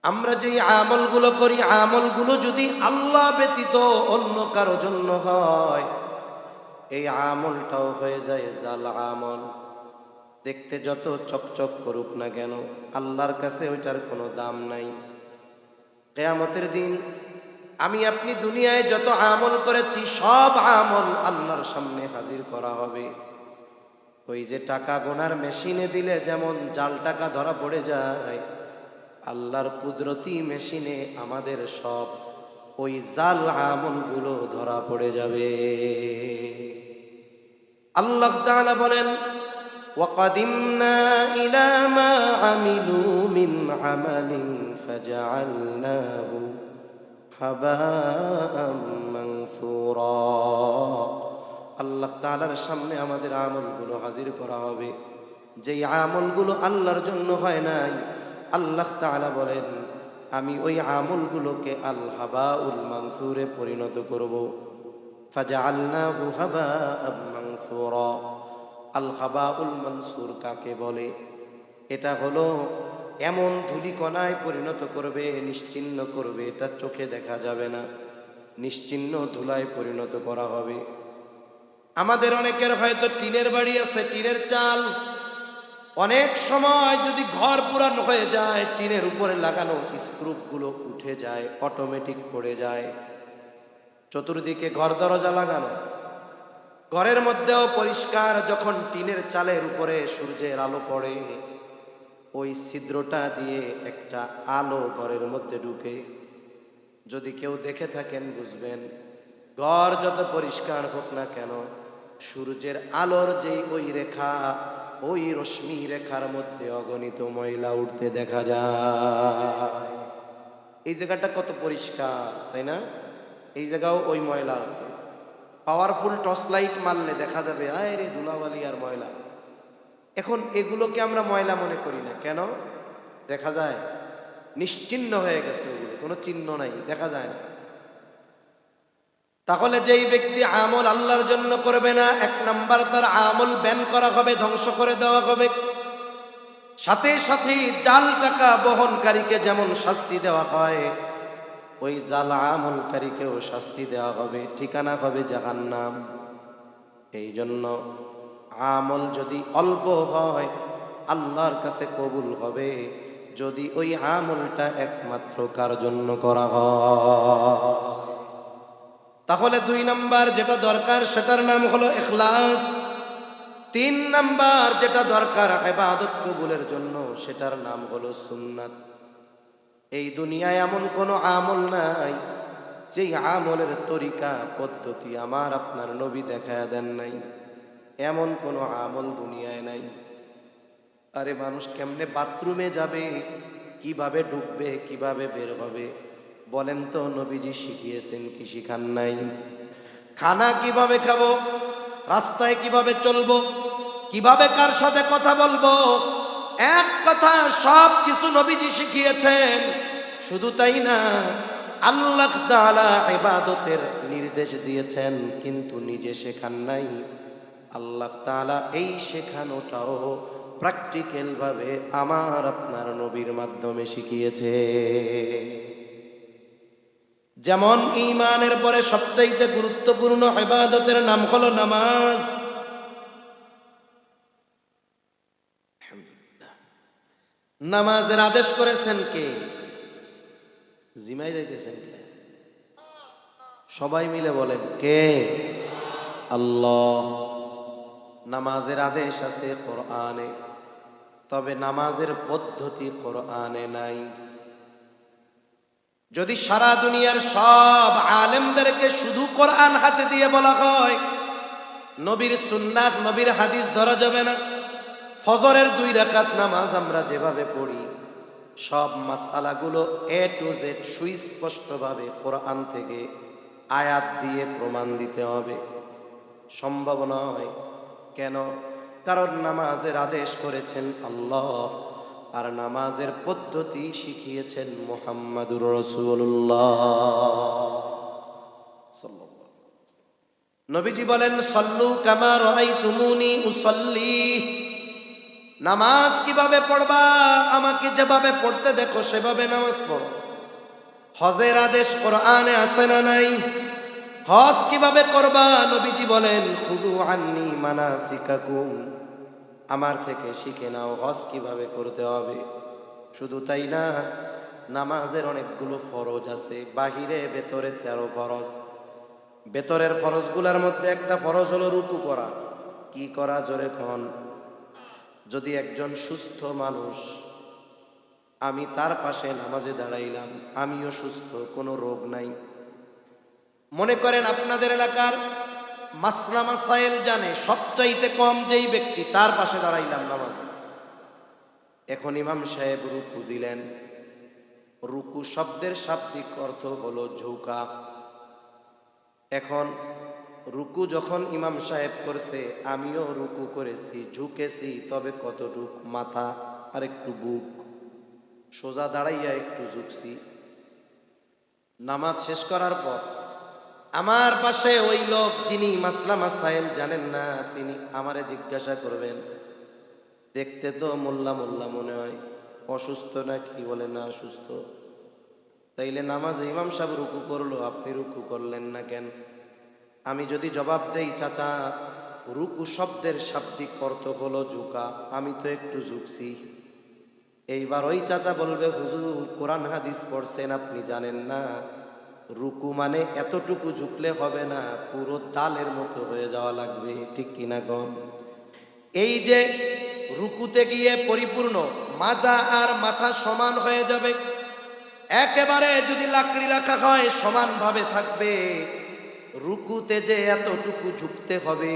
আমরা যেই আমলগুলো করি, আমলগুলো যদি আল্লাহ ব্যতীত অন্য কারো জন্য হয়, এই আমলটাও হয়ে যায় জাল আমল। দেখতে যত চকচক করুক না কেন, আল্লাহর কাছে ওইটার কোনো দাম নাই। কিয়ামতের দিন আমি আপনি দুনিয়ায় যত আমল করেছি, সব আমল আল্লাহর সামনে হাজির করা হবে। ওই যে টাকা গোনার মেশিনে দিলে যেমন জাল টাকা ধরা পড়ে যায়, আল্লাহর কুদরতি মেশিনে আমাদের সব ওই জাল আমলগুলো ধরা পড়ে যাবে। আল্লাহ তাআলা বলেন, ওয়াকাদিমনা ইলা মা আমিলু মিন আমালিন ফাজআলনাহু হাবাআম মানসুরা। আল্লাহ তাআলার সামনে আমাদের আমলগুলো হাজির করা হবে। যেই আমলগুলো আল্লাহর জন্য হয় নাই, আল্লাহ তাআলা বলেন আমি ওই আমলগুলোকে আল হাবাউল মানসুরে পরিণত করব। ফাজআলনাহু হাবাআম মানসুরা। আল হাবাউল মানসুর কাকে বলে? এটা হলো এমন ধূলিকণায় পরিণত করবে, নিশ্চিহ্ন করবে, এটা চোখে দেখা যাবে না, নিশ্চিহ্ন ধুলায় পরিণত করা হবে। আমাদের অনেকের হয়তো টিনের বাড়ি আছে, টিনের চাল, অনেক সময় যদি ঘর পুরানো হয়ে যায়, টিনের উপরে লাগানো স্ক্রুপগুলো উঠে যায়, অটোমেটিক পড়ে যায়। চতুর্দিকে ঘর দরজা লাগানো, ঘরের মধ্যেও পরিষ্কার। যখন টিনের চালের উপরে সূর্যের আলো পড়ে, ওই ছিদ্রটা দিয়ে একটা আলো ঘরের মধ্যে ঢুকে। যদি কেউ দেখে থাকেন বুঝবেন, ঘর যত পরিষ্কার হোক না কেন, সূর্যের আলোর যেই ওই রেখা, ওই রশ্মি রেখার মধ্যে অগণিত ময়লা উঠতে দেখা যায়। এই জায়গাটা কত পরিষ্কার, তাই না? এই জায়গাও ওই ময়লা আছে। পাওয়ারফুল টর্চ লাইট মারলে দেখা যাবে আয় রে ধুলাবালি আর ময়লা। এখন এগুলোকে আমরা ময়লা মনে করি না কেন? দেখা যায় নিশ্চিহ্ন হয়ে গেছে, ওগুলো কোনো চিহ্ন নাই, দেখা যায় না। তাহলে যেই ব্যক্তি আমল আল্লাহর জন্য করবে না, এক নাম্বার তার আমল ব্যান করা হবে, ধ্বংস করে দেওয়া হবে। সাথে সাথে জাল টাকা বহনকারীকে যেমন শাস্তি দেওয়া হয়, ওই জাল আমলকারীকেও শাস্তি দেওয়া হবে, ঠিকানা হবে জাহান্নাম। এই জন্য আমল যদি অল্প হয়, আল্লাহর কাছে কবুল হবে যদি ওই আমলটা একমাত্র কার জন্য করা হয়। তাহলে 2 নাম্বার যেটা দরকার সেটার নাম হলো ইখলাস। 3 নাম্বার যেটা দরকার ইবাদত কবুলের জন্য, সেটার নাম হলো সুন্নাত। এই দুনিয়ায় এমন কোনো আমল নাই যেই আমলের তরিকা পদ্ধতি আমার আপনার নবী দেখায়া দেন নাই। এমন কোনো আমল দুনিয়ায় নাই। আরে মানুষ কেমনে বাথরুমে যাবে, কিভাবে ঢুকবে, কিভাবে বের হবে, বলেন তো নবীজি শিখিয়েছেন কি শিখান নাই? খানা কিভাবে খাবো, রাস্তায় কিভাবে চলবো, কিভাবে কার সাথে কথা বলবো, এক কথা সব কিছু নবীজি শিখিয়েছেন। শুধু তাই না, আল্লাহ তাআলা ইবাদতের নির্দেশ দিয়েছেন, কিন্তু নিজে শেখান নাই। আল্লাহ তাআলা এই শেখানোটাও প্র্যাকটিক্যাল ভাবে আমার আপনার নবীর মাধ্যমে শিখিয়েছে। যেমন ঈমানের পরে সবচাইতে গুরুত্বপূর্ণ ইবাদতের নাম হলো নামাজ। নামাজের আদেশ করেছেন কে? জিমাই যাইতেছেন কে? সবাই মিলে বলেন কে? আল্লাহ। নামাজের আদেশ আছে কোরআনে, তবে নামাজের পদ্ধতি কোরআনে নাই। যদি সারা দুনিয়ার সব আলেমদেরকে শুধু কোরআন হাতে দিয়ে বলা হয়, নবীর সুন্নাত নবীর হাদিস ধরা যাবে না। ফজরের 2 রাকাত নামাজ আমরা যেভাবে পড়ি, সব মাসআলাগুলো এ টু জেড সুস্পষ্টভাবে কোরআন থেকে আয়াত দিয়ে প্রমাণ দিতে হবে। সম্ভব নয়। কেন? কারণ নামাজের আদেশ করেছেন আল্লাহ, আর নামাজের পদ্ধতি শিখিয়েছেন মুহাম্মাদুর রাসূলুল্লাহ সাল্লাল্লাহু আলাইহি ওয়াসাল্লাম। নবীজি বলেন, সল্লু কামা রাআইতুমুনি উসাল্লি। নামাজ কিভাবে পড়বা? আমাকে যেভাবে পড়তে দেখো সেভাবে নামাজ পড়ো। হজের আদেশ কোরআনে আছে না নাই? হজ কিভাবে করবা? নবীজি বলেন খুদু আন্নি মানাসিকাকুম, আমার থেকে শিখে নাও হজ কিভাবে করতে হবে। শুধু তাই না, নামাজের অনেকগুলো ফরজ আছে, বাহিরে ভেতরে 13 ফরজ। ভেতরের ফরজগুলোর মধ্যে একটা ফরজ হলো রুকু করা। কি করা? জোরে কন। যদি একজন সুস্থ মানুষ, আমি তার পাশে নামাজে দাঁড়াইলাম, আমিও সুস্থ, কোনো রোগ নাই। মনে করেন আপনাদের এলাকার মাসলা মাসাইল জানে সবচাইতে কম যেই ব্যক্তি, তার পাশে দাঁড়াইলাম নামাজে। এখন ইমাম সাহেব রুকু দিলেন। রুকু শব্দের শাব্দিক অর্থ হলো ঝুঁকা। এখন রুকু যখন ইমাম সাহেব করছে, আমিও রুকু করেছি, ঝুঁকেছি, তবে কতটুক? মাথা আর একটু বুক। সোজা দাঁড়াইয়া একটু ঝুঁকছি। নামাজ শেষ করার পর আমার পাশে ওই লোক যিনি মাসলা মাসাইল জানেন না, তিনি আমারে জিজ্ঞাসা করবেন, দেখতে তো মোল্লা মোল্লা মনে হয়, অসুস্থ নাকি? বলে না, অসুস্থ। তাইলে নামাজে ইমাম সাহেব রুকু করলো, আপনি রুকু করলেন না কেন? আমি যদি জবাব দেই, চাচা রুকু শব্দের শাব্দিক অর্থ হলো ঝুঁকা, আমি তো একটু ঝুঁকছি। এইবার ওই চাচা বলবে, হুজুর কোরআন হাদিস পড়ছেন, আপনি জানেন না রুকু মানে এতটুকু ঝুঁকলে হবে না, পুরো তালের মতো হয়ে যাওয়া লাগবে, ঠিক কিনা গণ? এই যে রুকুতে গিয়ে পরিপূর্ণ মাজা আর মাথা সমান হয়ে যাবে, একেবারে যদি লাকড়ি রাখা হয় সমানভাবে থাকবে। রুকুতে যে এতটুকু ঝুঁকতে হবে,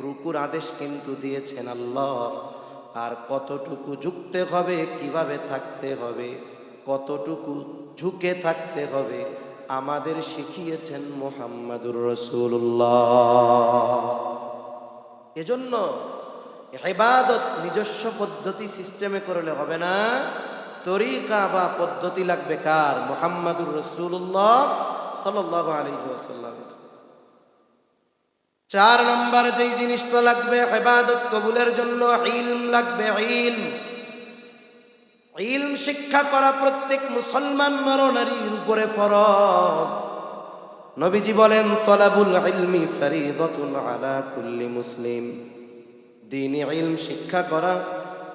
রুকুর আদেশ কিন্তু দিয়েছেন আল্লাহ। আর কতটুকু ঝুঁকতে হবে, কিভাবে থাকতে হবে, কতটুকু ঝুঁকে থাকতে হবে, আমাদের শিখিয়েছেন মুহাম্মাদুর রাসূলুল্লাহ। এজন্য ইবাদত নিজস্ব পদ্ধতি সিস্টেমে করলে হবে না, তরিকা বা পদ্ধতি লাগবে কার? মুহাম্মাদুর রাসূলুল্লাহ সাল্লাল্লাহু আলাইহি ওয়াসাল্লাম। 4 নম্বর যেই জিনিসটা লাগবে ইবাদত কবুলের জন্য, ইলম লাগবে। ইলম শিক্ষা করা প্রত্যেক মুসলমান নরনারীর উপরে ফরজ। নবীজি বলেন তলাবুল ইলমি ফরিদাতুন আলা কুল্লি মুসলিম, দ্বীনি ইলম শিক্ষা করা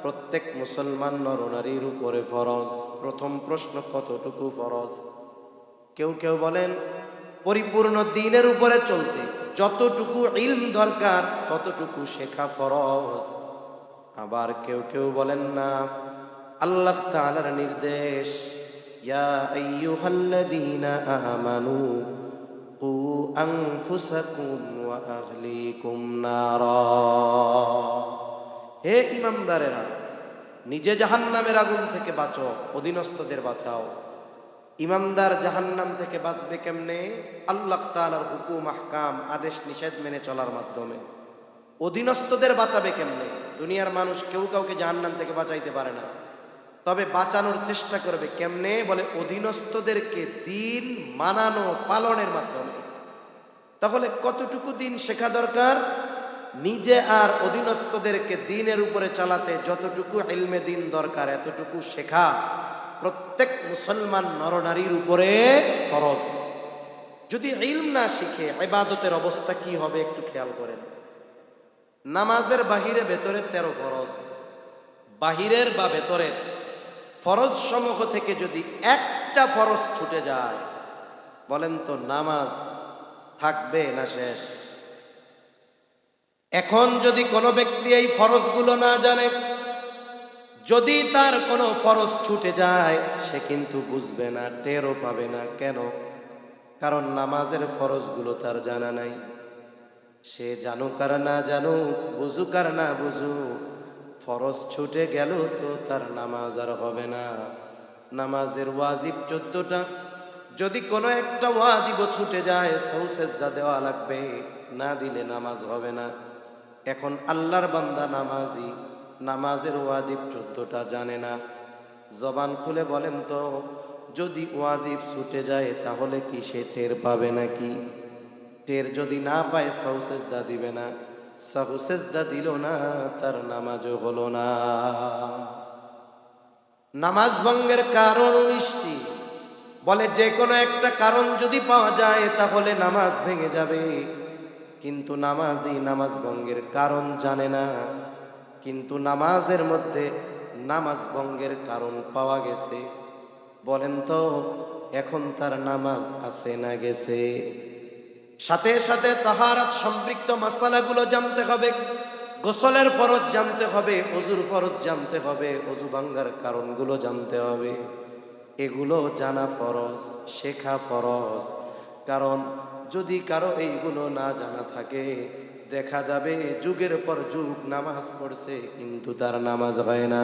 প্রত্যেক মুসলমান নরনারীর উপরে ফরজ। প্রথম প্রশ্ন, কতটুকু ফরজ? কেউ কেউ বলেন পরিপূর্ণ দ্বীনের উপরে চলতে যতটুকু ইলম দরকার ততটুকু শেখা ফরজ। আবার কেউ কেউ বলেন না, আল্লাহ তাআলার নির্দেশ, ইয়া আইয়ুহাল্লাযীনা আমানু কু আনফুসাকুম ওয়া আহলিকুম নারা, হে ইমানদারেরা, নিজে জাহান্নামের আগুন থেকে বাঁচো, অধীনস্থদের বাঁচাও। ইমানদার জাহান্নাম থেকে বাঁচবে কেমনে? আল্লাহ তাআলার হুকুম আহকাম আদেশ নিষেধ মেনে চলার মাধ্যমে। অধীনস্থদের বাঁচাবে কেমনে? দুনিয়ার মানুষ কেউ কাউকে জাহান্নাম থেকে বাঁচাইতে পারে না, তবে বাঁচানোর চেষ্টা করবে কেমনে? বলে অধীনস্থদেরকে দিন মানানো পালনের মাধ্যমে। তাহলে কতটুকু দিন শেখা দরকার? নিজে আর অধীনস্থদেরকে দিনের উপরে চালাতে যতটুকু ইলমে দিন দরকার এতটুকু শেখা প্রত্যেক মুসলমান নরনারীর উপরে ফরজ। যদি ইলম না শিখে ইবাদতের অবস্থা কি হবে একটু খেয়াল করেন। নামাজের বাহিরে ভেতরে 13 ফরজ, বাহিরের বা ভেতরের ফরজ সমূহ থেকে যদি একটা ফরজ ছুটে যায়, বলেন তো নামাজ থাকবে না শেষ? এখন যদি কোনো ব্যক্তি এই ফরজগুলো না জানে, যদি তার কোনো ফরজ ছুটে যায়, সে কিন্তু বুঝবে না, টেরও পাবে না। কেন? কারণ নামাজের ফরজগুলো তার জানা নাই। সে জানুক আর না জানুক, বুঝুক আর না বুঝুক, ফরজ ছুটে গেল তো তার নামাজ আর হবে না। নামাজের ওয়াজিব 14টা, যদি কোনো একটা ওয়াজিবও ছুটে যায়, সাজদা দেওয়া লাগবে, না দিলে নামাজ হবে না। এখন আল্লাহর বান্দা নামাজি, নামাজের ওয়াজিব 14টা জানে না। জবান খুলে বলেন তো, যদি ওয়াজিব ছুটে যায় তাহলে কি সে টের পাবে নাকি? টের যদি না পায় সাজদা দিবে না। সাহু সেজদা দিল না, তার নামাজও হলো না। নামাজ ভঙ্গের কারণ 19টি। বলে যে কোনো একটা কারণ যদি পাওয়া যায় তাহলে নামাজ ভেঙে যাবে, কিন্তু নামাজি নামাজ ভঙ্গের কারণ জানে না। কিন্তু নামাজের মধ্যে নামাজ ভঙ্গের কারণ পাওয়া গেছে। বলেন তো এখন তার নামাজ আছে না গেছে? সাথে সাথে তাহারাত সম্পৃক্ত মাসালাগুলো জানতে হবে, গোসলের ফরজ জানতে হবে, ওযুর ফরজ জানতে হবে, ওযু ভাঙ্গার কারণগুলো জানতে হবে। এগুলো জানা ফরজ, শেখা ফরজ। কারণ যদি কারো এইগুলো না জানা থাকে, দেখা যাবে যুগের পর যুগ নামাজ পড়ছে কিন্তু তার নামাজ হয় না।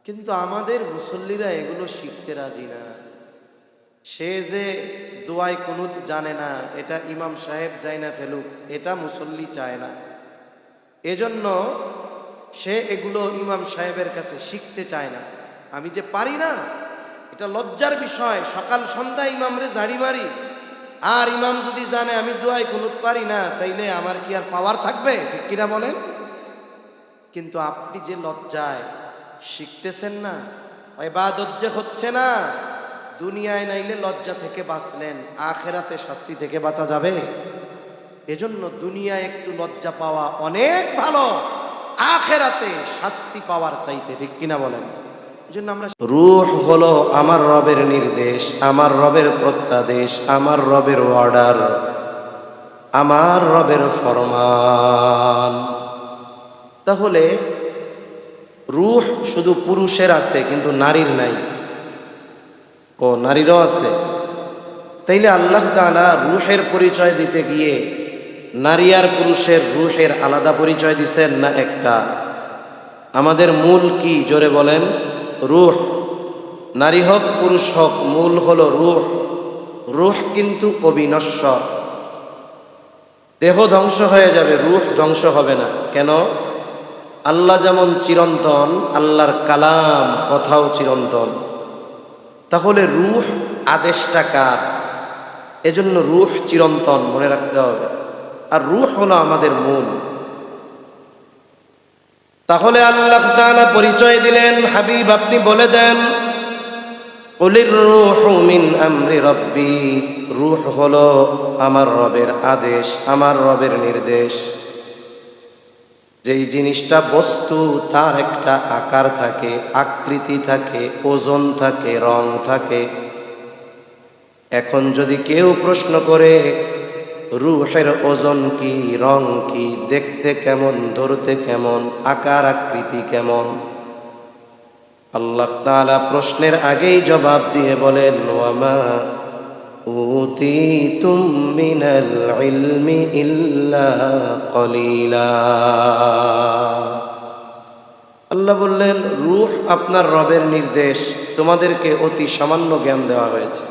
কিন্তু আমাদের মুসল্লিরা এগুলো শিখতে রাজি না। সে যে দোয়ায় কুনুত জানে না, এটা ইমাম সাহেব যায় না ফেলুক, এটা মুসল্লি চায় না। এজন্য সে এগুলো ইমাম সাহেবের কাছে শিখতে চায় না। আমি যে পারি না, এটা লজ্জার বিষয়। সকাল সন্ধ্যা ইমামরে ঝাড়ি মারি, আর ইমাম যদি জানে আমি দোয়ায় কুনুত পারি না, তাইলে আমার কি আর পাওয়ার থাকবে? ঠিক কিনা বলেন? কিন্তু আপনি যে লজ্জায় শিখতেছেন না, ইবাদত যে হচ্ছে না, দুনিয়ায় নাইলে লজ্জা থেকে বাঁচলেন, আখেরাতে শাস্তি থেকে বাঁচা যাবে? এজন্য দুনিয়ায় একটু লজ্জা পাওয়া অনেক ভালো, আখেরাতে শাস্তি পাওয়ার চাইতে। ঠিক কিনা বলেন? এজন্য আমরা, রূহ হলো আমার রবের নির্দেশ, আমার রবের প্রত্যাদেশ, আমার রবের অর্ডার, আমার রবের ফরমান। তাহলে রূহ শুধু পুরুষের আছে কিন্তু নারীর নাই? ও নারীরও আছে। তাইলে আল্লাহ তাআলা রূহের পরিচয় দিতে গিয়ে নারী আর পুরুষের রূহের আলাদা পরিচয় দিছেন না একটা? আমাদের মূল কি জোরে বলেন? রূহ। নারী হোক পুরুষ হোক, মূল হলো রূহ। রূহ কিন্তু অবিনশ্বর। দেহ ধ্বংস হয়ে যাবে, রূহ ধ্বংস হবে না। কেন? আল্লাহ যেমন চিরন্তন, আল্লাহর কালাম কথাও চিরন্তন। তাহলে রূহ আদেশটা কার? এজন্য রূহ চিরন্তন, মনে রাখতে হবে। আর রূহ হলো আমাদের মূল। তাহলে আল্লাহ তাআলা পরিচয় দিলেন, হাবিব আপনি বলে দেন, কুলির রূহু মিন আমরি রাব্বি। রূহ হলো আমার রবের আদেশ, আমার রবের নির্দেশ। যেই জিনিসটা বস্তু, তার একটা আকার থাকে, আকৃতি থাকে, ওজন থাকে, রং থাকে। এখন যদি কেউ প্রশ্ন করে রূহের ওজন কি, রং কি, দেখতে কেমন, ধরতে কেমন, আকার আকৃতি কেমন, আল্লাহ তাআলা প্রশ্নের আগেই জবাব দিয়ে বলেন, ওয়ামা উতীতুম মিনাল ইলমি ইল্লা কলিলা। আল্লাহ বললেন, রূহ আপনার রবের নির্দেশ, তোমাদেরকে অতি সামান্য জ্ঞান দেওয়া হয়েছে।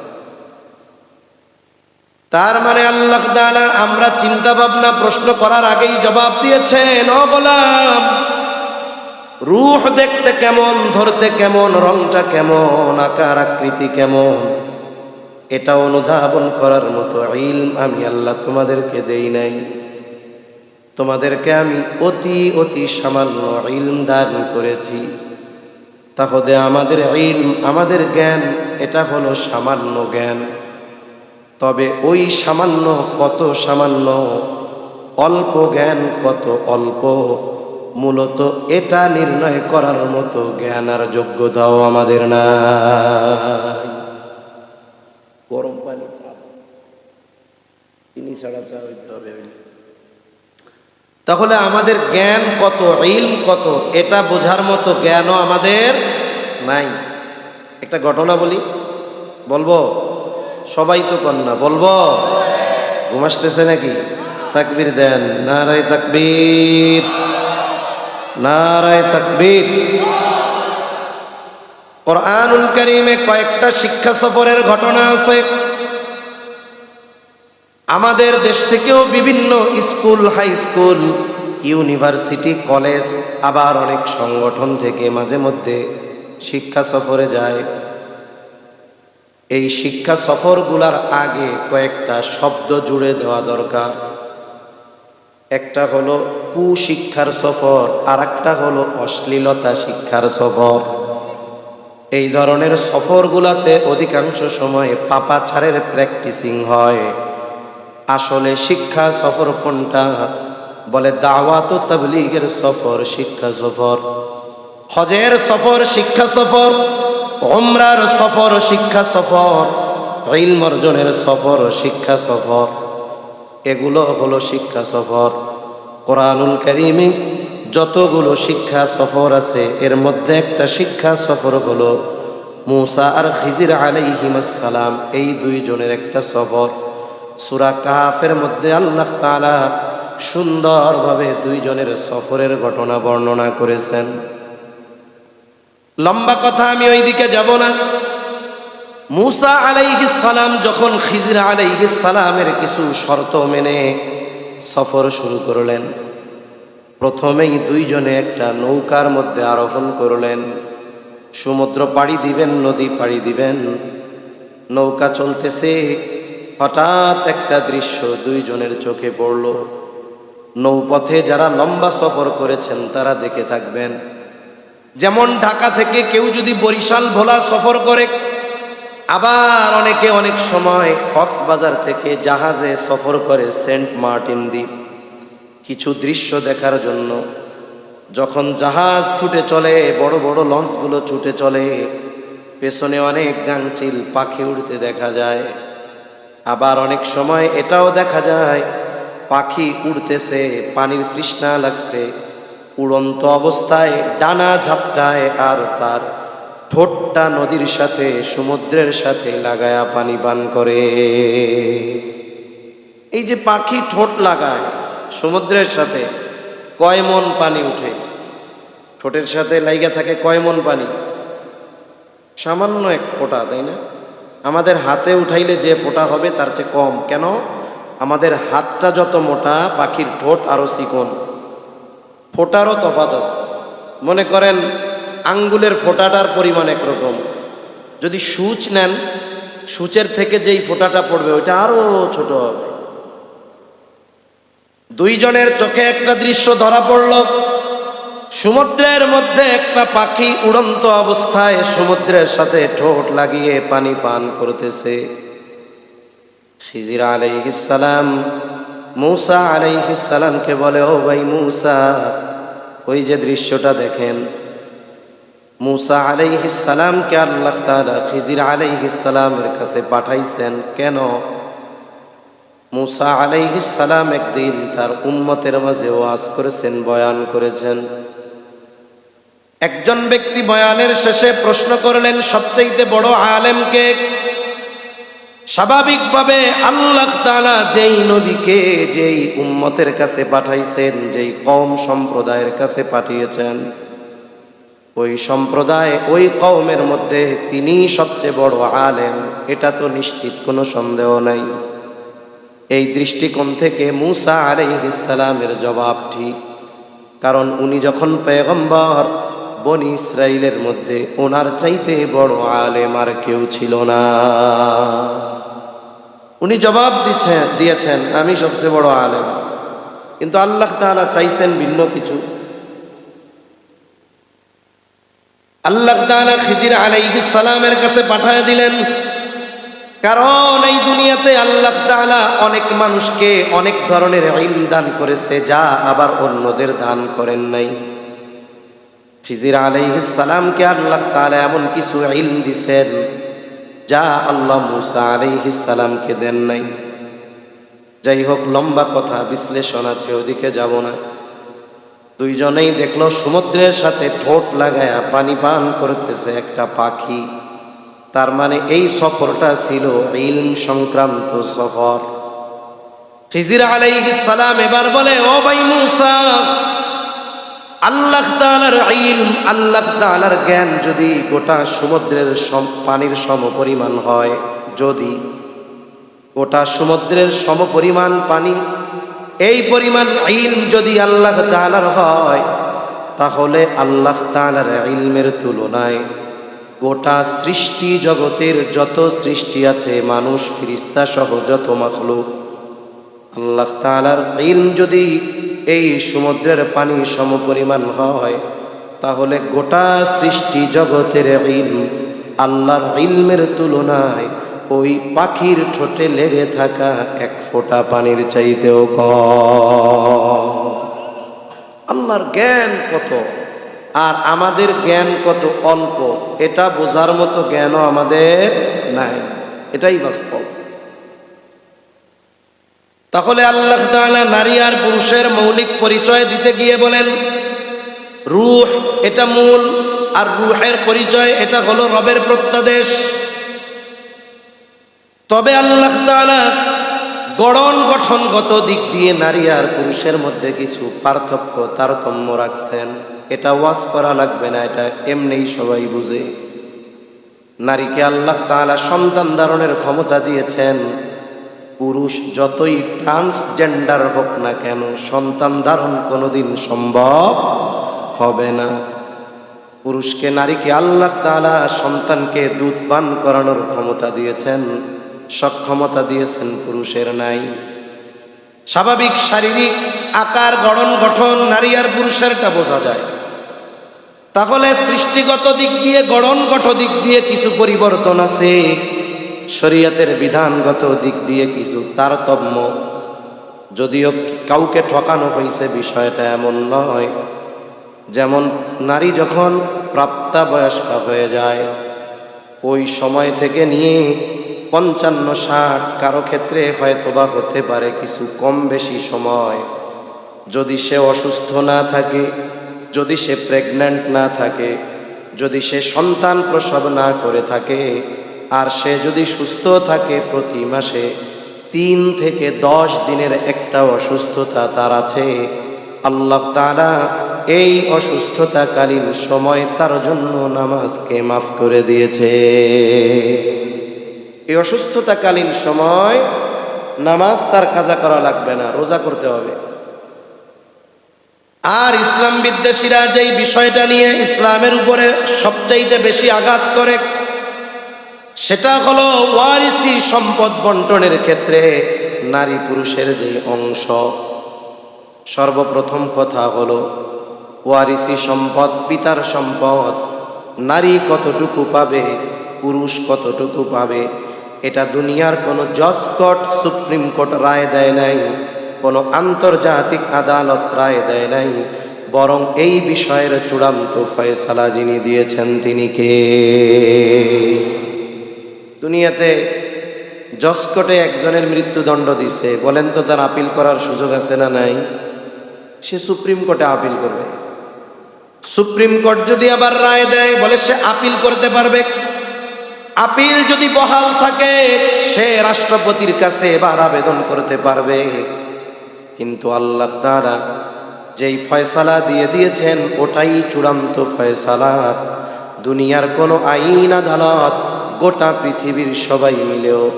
তার মানে আল্লাহ তাআলা আমরা চিন্তা ভাবনা প্রশ্ন করার আগেই জবাব দিয়েছেন, ও গোলাম, রূহ দেখতে কেমন, ধরতে কেমন, রংটা কেমন, আকার আকৃতি কেমন, এটা অনুধাবন করার মতো ইলম আমি আল্লাহ তোমাদেরকে দেই নাই। তোমাদেরকে আমি অতি অতি সামান্য ইলম দান করেছি। তাহলে আমাদের ইলম, আমাদের জ্ঞান, এটা হলো সামান্য জ্ঞান। তবে ওই সামান্য কত সামান্য, অল্প জ্ঞান কত অল্প, মূলত এটা নির্ণয় করার মতো জ্ঞান আর যোগ্যতাও আমাদের নাই। গরম পানি চা, চিনি ছাড়া চা হইতে হবে। তাহলে আমাদের জ্ঞান কত, ইলম কত, এটা বোঝার মতো জ্ঞানও আমাদের নাই। একটা ঘটনা বলি, বলবো? সবাই তো কন্যা, বলবো? ঘুম আসতেছে নাকি? তাকবীর দেন, নারায়ে তাকবীর, নারায়ে তাকবীর। কুরআনুল কারীমে কয়েকটা শিক্ষা সফরের ঘটনা আছে। আমাদের দেশ থেকেও বিভিন্ন school, high school, university, college, আবার অনেক সংগঠন থেকে মাঝে মধ্যে শিক্ষা সফরে যায়। এই শিক্ষা সফরগুলোর আগে কয়েকটা শব্দ জুড়ে দেওয়া দরকার। একটা হলো কুশিক্ষার সফর, আর একটা হলো অশ্লীলতা শিক্ষার সফর। এই ধরনের সফরগুলাতে অধিকাংশ সময় পাপাচারের প্র্যাকটিসিং হয়। আসলে শিক্ষা সফর কোনটা? বলে দাওয়াত ও তাবলীগের সফর শিক্ষা সফর, হজের সফর শিক্ষা সফর, উমরার সফর শিক্ষা সফর, ইলম অর্জনের সফর শিক্ষা সফর। এগুলো হলো শিক্ষা সফর। কোরআনুল কারীমে যতগুলো শিক্ষা সফর আছে এর মধ্যে একটা শিক্ষা সফর হলো মূসা আর খিজির আলাইহিমাস সালাম, এই দুইজনের একটা সফর। সূরা কাহফের মধ্যে আল্লাহ তাআলা সুন্দরভাবে দুইজনের সফরের ঘটনা বর্ণনা করেছেন। লম্বা কথা, আমি ওই দিকে যাব না। মূসা আলাইহিস সালাম যখন খিজির আলাইহিস সালামের কিছু শর্ত মেনে সফর শুরু করলেন, প্রথমেই দুইজনে একটা নৌকার মধ্যে আরোহণ করলেন। সমুদ্র পাড়ি দিবেন, নদী পাড়ি দিবেন, নৌকা চলতেছে। হঠাৎ একটা দৃশ্য দুইজনের চোখে পড়ল। নৌপথে যারা লম্বা সফর করেছেন তারা দেখে থাকবেন, যেমন ঢাকা থেকে কেউ যদি বরিশাল ভোলা সফর করে, আবার অনেকে অনেক সময় কক্সবাজার থেকে জাহাজে সফর করে সেন্ট মার্টিন দ্বীপ কিছু দৃশ্য দেখার জন্য। যখন জাহাজ ছুটে চলে, বড় বড় লঞ্চগুলো ছুটে চলে, পেছনে অনেক গাংচিল পাখি উড়তে দেখা যায়। আবার অনেক সময় এটাও দেখা যায় পাখি উড়তেছে, পানির তৃষ্ণা লাগছে, উড়ন্ত অবস্থায় ডানা ঝাপটায় আর তার ঠোঁটটা নদীর সাথে সমুদ্রের সাথে লাগায়া পানি পান করে। এই যে পাখি ঠোঁট লাগায় সমুদ্রের সাথে, কয় মন পানি উঠে? ঠোঁটের সাথে লাইগা থাকে কয় মন পানি? সামান্য এক ফোঁটা, তাই না? আমাদের হাতে উঠাইলে যে ফোঁটা হবে তার চেয়ে কম। কেন? আমাদের হাতটা যত মোটা, পাখির ঠোঁট আরো চিকন, ফোঁটারও তফাৎ আছে। মনে করেন আঙ্গুলের ফোঁটাটার পরিমাণ একরকম, যদি সূচ নেন, সূচের থেকে যেই ফোঁটাটা পড়বে ওইটা আরো ছোট হবে। দুইজনের চোখে একটা দৃশ্য ধরা পড়ল। সমুদ্রের মধ্যে একটা পাখি উড়ন্ত অবস্থায় সমুদ্রের সাথে ঠোঁট লাগিয়ে পানি পান করতেছে। খিজির আলাইহিস সালাম মূসা আলাইহিস সালামকে বলে, ও ভাই মূসা, ওই যে দৃশ্যটা দেখেন। মূসা আলাইহিস সালামকে আল্লাহ তাআলা খিজির আলাইহিস সালামের কাছে পাঠাইছেন কেন? মূসা আলাইহিস সালাম একদিন তার উম্মতের মাঝে ওয়াজ করেছেন, বয়ান করেছেন। একজন ব্যক্তি বয়ানের শেষে প্রশ্ন করলেন, সবচাইতে বড় আলেম কে? স্বাভাবিকভাবে আল্লাহ তাআলা যেই নবীকে যেই উম্মতের কাছে পাঠাইছেন, যেই কওম সম্প্রদায়ের কাছে পাঠিয়েছেন, ওই সম্প্রদায় ওই কওমের মধ্যে তিনি সবচেয়ে বড় আলেম, এটা তো নিশ্চিত, কোনো সন্দেহ নাই। এই দৃষ্টিকোণ থেকে মূসা আলাইহিস সালামের জবাব ঠিক, কারণ উনি যখন পয়গম্বর, বনি ইসরাইলের মধ্যে ওনার চাইতে বড় আলেম আর কেউ ছিল না। উনি জবাব দিয়েছেন আমি সবচেয়ে বড় আলেম, কিন্তু আল্লাহ তাআলা চাইছেন ভিন্ন কিছু। আল্লাহ তাআলা খিজির আলাইহিস সালামের কাছে পাঠিয়ে দিলেন, কারণ এই দুনিয়াতে আল্লাহ তাআলা অনেক মানুষকে অনেক ধরনের ইলম দান করেছে, যা আবার অন্যদের দান করেন নাই। খিজির আলাইহিস সালামকে আল্লাহ তাআলা এমন কিছু ইলম দিয়েছেন যা আল্লাহ মূসা আলাইহিস সালামকে দেন নাই। যাই হোক, লম্বা কথা, বিশ্লেষণ আছে, ওদিকে যাব না। দুইজনেই দেখলো সমুদ্রের সাথে ঠোঁট লাগায়া পানি পান করতেছে একটা পাখি। তার মানে এই সফরটা ছিল ইলম সংক্রান্ত সফর। খিজির আলাইহিস সালাম এবার বলে, ও ভাই মূসা, আল্লাহ তাআলার ইলম, আল্লাহ তাআলার জ্ঞান যদি গোটা সমুদ্রের পানির সমপরিমাণ হয়, যদি গোটা সমুদ্রের সমপরিমাণ পানি, এই পরিমাণ ইলম যদি আল্লাহ তাআলার হয়, তাহলে আল্লাহ তাআলার ইলমের তুলনায় গোটা সৃষ্টি জগতের যত সৃষ্টি আছে, মানুষ ফেরেশতা সহ যত মাখলুক, আল্লাহ তাআলার ইলম যদি এই সমুদ্রের পানি সমপরিমাণ হয়, তাহলে গোটা সৃষ্টি জগতের ইলম আল্লাহর ইলমের তুলনায় ওই পাখির ঠোঁটে লেগে থাকা এক ফোঁটা পানির চাইতেও কম। আল্লাহর জ্ঞান কত আর আমাদের জ্ঞান কত অল্প, এটা বোঝার মতো জ্ঞানও আমাদের নাই, এটাই বাস্তব। তাহলে আল্লাহ তাআলা নারী আর পুরুষের মৌলিক পরিচয় দিতে গিয়ে বলেন রূহ এটা মূল, আর রূহের পরিচয় এটা হলো রবের প্রত্যাদেশ। তবে আল্লাহ তাআলা গড়ন গঠনগত দিক দিয়ে নারী আর পুরুষের মধ্যে কিছু পার্থক্য তারতম্য রাখছেন, এটা ওয়াজ করা লাগবে না, এটা এমনিই সবাই বুঝে। নারীকে আল্লাহ তাআলা সন্তান ধারণের ক্ষমতা দিয়েছেন, পুরুষ যতই ট্রান্সজেন্ডার হোক না কেন সন্তান ধারণ কোনোদিন সম্ভব হবে না। পুরুষকে নারীকে আল্লাহ তাআলা সন্তানকে দুধ পান করানোর ক্ষমতা দিয়েছেন, সক্ষমতা দিয়েছেন পুরুষের নাই। স্বাভাবিক শারীরিক আকার গড়ন গঠন নারী আর পুরুষেরটা বোঝা যায়। তাহলে সৃষ্টিগত দিক দিয়ে গড়ন গঠন দিক দিয়ে কিছু পরিবর্তন আছে, শরীয়তের বিধানগত দিক দিয়ে কিছু তারতম্য। যদিও কাউকে ঠকানো হয়েছে বিষয়টা এমন নয়। যেমন নারী যখন প্রাপ্তবয়স্কা হয়ে যায়, ওই সময় থেকে নিয়ে 55-60 কারো ক্ষেত্রে হয়তোবা হতে পারে কিছু কম বেশি সময়, যদি সে অসুস্থ না থাকে, যদি সে প্রেগন্যান্ট না থাকে, যদি সে সন্তান প্রসব না করে থাকে, আর সে যদি সুস্থ থাকে, প্রতি মাসে 3 থেকে 10 দিনের একটা অসুস্থতা তার আছে, আল্লাহ তাআলা এই অসুস্থতাকালীন সময় তার জন্য নামাজকে মাফ করে দিয়েছে। এই অসুস্থতাকালীন সময় নামাজ তার কাজা করা লাগবে না, রোজা করতে হবে। আর ইসলাম বিদ্বেষীরা যেই বিষয়টা নিয়ে ইসলামের উপরে সবচাইতে বেশি আঘাত করে, সেটা হলো ওয়ারিসি সম্পদ বন্টনের ক্ষেত্রে নারী পুরুষের যে অংশ। সর্বপ্রথম কথা হলো ওয়ারিসি সম্পদ, পিতার সম্পদ, নারী কতটুকু পাবে, পুরুষ কতটুকু পাবে, এটা দুনিয়ার কোনো জজ কোর্ট, সুপ্রিম কোর্ট রায় দেয় নাই, কোনো আন্তর্জাতিক আদালত রায় দেয় নাই, বরং এই বিষয়ের চূড়ান্ত ফয়সালা যিনি দিয়েছেন তিনি কে? দুনিয়াতে জজ কোর্টে একজনের মৃত্যুদণ্ড দিছে, বলেন তো তার আপিল করার সুযোগ আছে না নাই? সে সুপ্রিম কোর্টে আপিল করবে। সুপ্রিম কোর্ট যদি আবার রায় দেয়, বলে সে আপিল করতে পারবে। আপিল যদি বহাল থাকে, সে রাষ্ট্রপতির কাছে এবার আবেদন করতে পারবে। কিন্তু আল্লাহ তাআলা যেই ফয়সালা দিয়ে দিয়েছেন ওটাই চূড়ান্ত ফয়সালা। দুনিয়ার কোনো আইন আদালত, গোটা পৃথিবীর সবাই মিলেও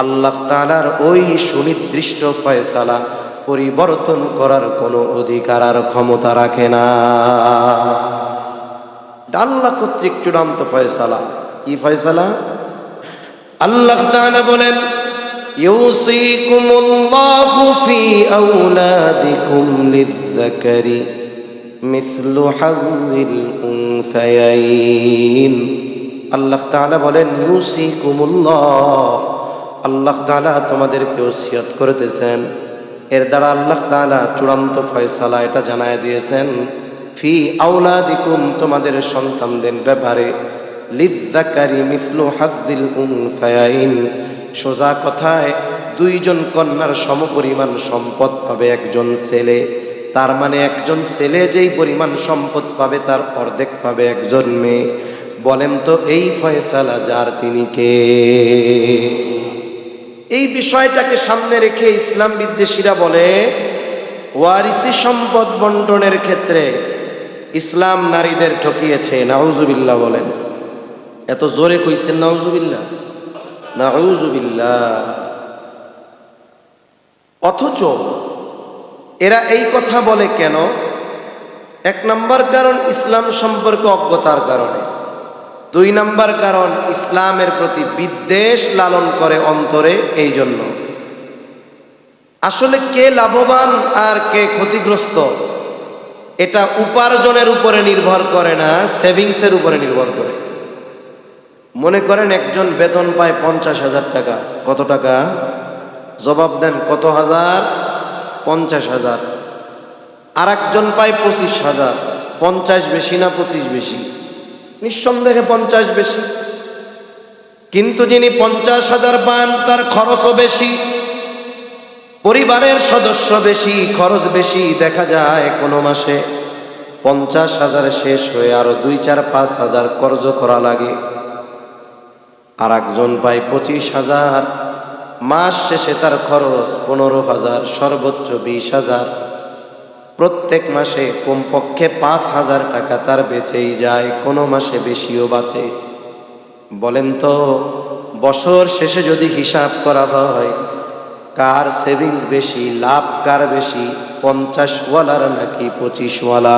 আল্লাহ তাআলার ওই সুনির্দিষ্ট ফয়সালা পরিবর্তন করার কোনো অধিকার আর ক্ষমতা রাখে না। আল্লাহ কর্তৃক চূড়ান্ত ফয়সালা। কি ফয়সালা? আল্লাহ তাআলা বলেন ইউসিকুমুল্লাহু ফি আওলাদিকুম লিয-যাকারি মিসলু হাযযিল উনসায়াইন। আল্লাহ তাআলা বলেন ইউসিকুমুল্লাহ, আল্লাহ তাআলা তোমাদেরকে ওসিয়ত করতেছেন। এর দ্বারা আল্লাহ তাআলা চূড়ান্ত ফয়সালা এটা জানায় দিয়েছেন, ফি আওলাদিকুম, তোমাদের সন্তানদের ব্যাপারে, লিয-যাকারি মিসলু হাযযিল উনসায়াইন, সোজা কথায় 2 জন কন্যার সমপরিমাণ সম্পদ পাবে একজন ছেলে। তার মানে একজন ছেলে যেই পরিমাণ সম্পদ পাবে তার অর্ধেক পাবে একজন মেয়ে। বলেন তো এই ফয়সালা যার তিনি কে? এই বিষয়টাকে সামনে রেখে ইসলাম বিদ্বেষীরা বলে ওয়ারিসি সম্পদ বন্টনের ক্ষেত্রে ইসলাম নারীদের ঠকিয়েছে। নাউজুবিল্লাহ বলেন। এত জোরে কইছেন নাউজুবিল্লাহ, নাউজুবিল্লাহ। অথচ এরা এই কথা বলে কেন? 1 নম্বর কারণ ইসলাম সম্পর্কে অজ্ঞতার কারণে। 2 নম্বর কারণ ইসলামের প্রতি বিদ্বেষ লালন করে অন্তরে, এই জন্য। আসলে কে লাভবান আর কে ক্ষতিগ্রস্ত এটা উপার্জনের উপরে নির্ভর করে না, সেভিংসের উপরে নির্ভর করে। মনে করেন একজন বেতন পায় 50,000 টাকা। কত টাকা? জবাব দেন, কত হাজার? 50,000। আর একজন পায় 25,000। 50 বেশি না 25 বেশি? নিঃসন্দেহে 50 বেশি। কিন্তু যিনি 50,000 পান তার খরচও বেশি, পরিবারের সদস্য বেশি, খরচ বেশি। দেখা যায় কোনো মাসে 50,000 শেষ হয়ে আরো 2, 4, 5,000 কর্জ করা লাগে। আর একজন পায় 25,000, মাস শেষে তার খরচ 15,000, সর্বোচ্চ 20,000। প্রত্যেক মাসে কমপক্ষে 5,000 টাকা তার বেঁচেই যায়, কোনো মাসে বেশিও বাঁচে। বলেন তো, বছর শেষে যদি হিসাব করা হয় কার সেভিংস বেশি, লাভ কার বেশি, 50 ওয়ালার নাকি 25 ওয়ালা?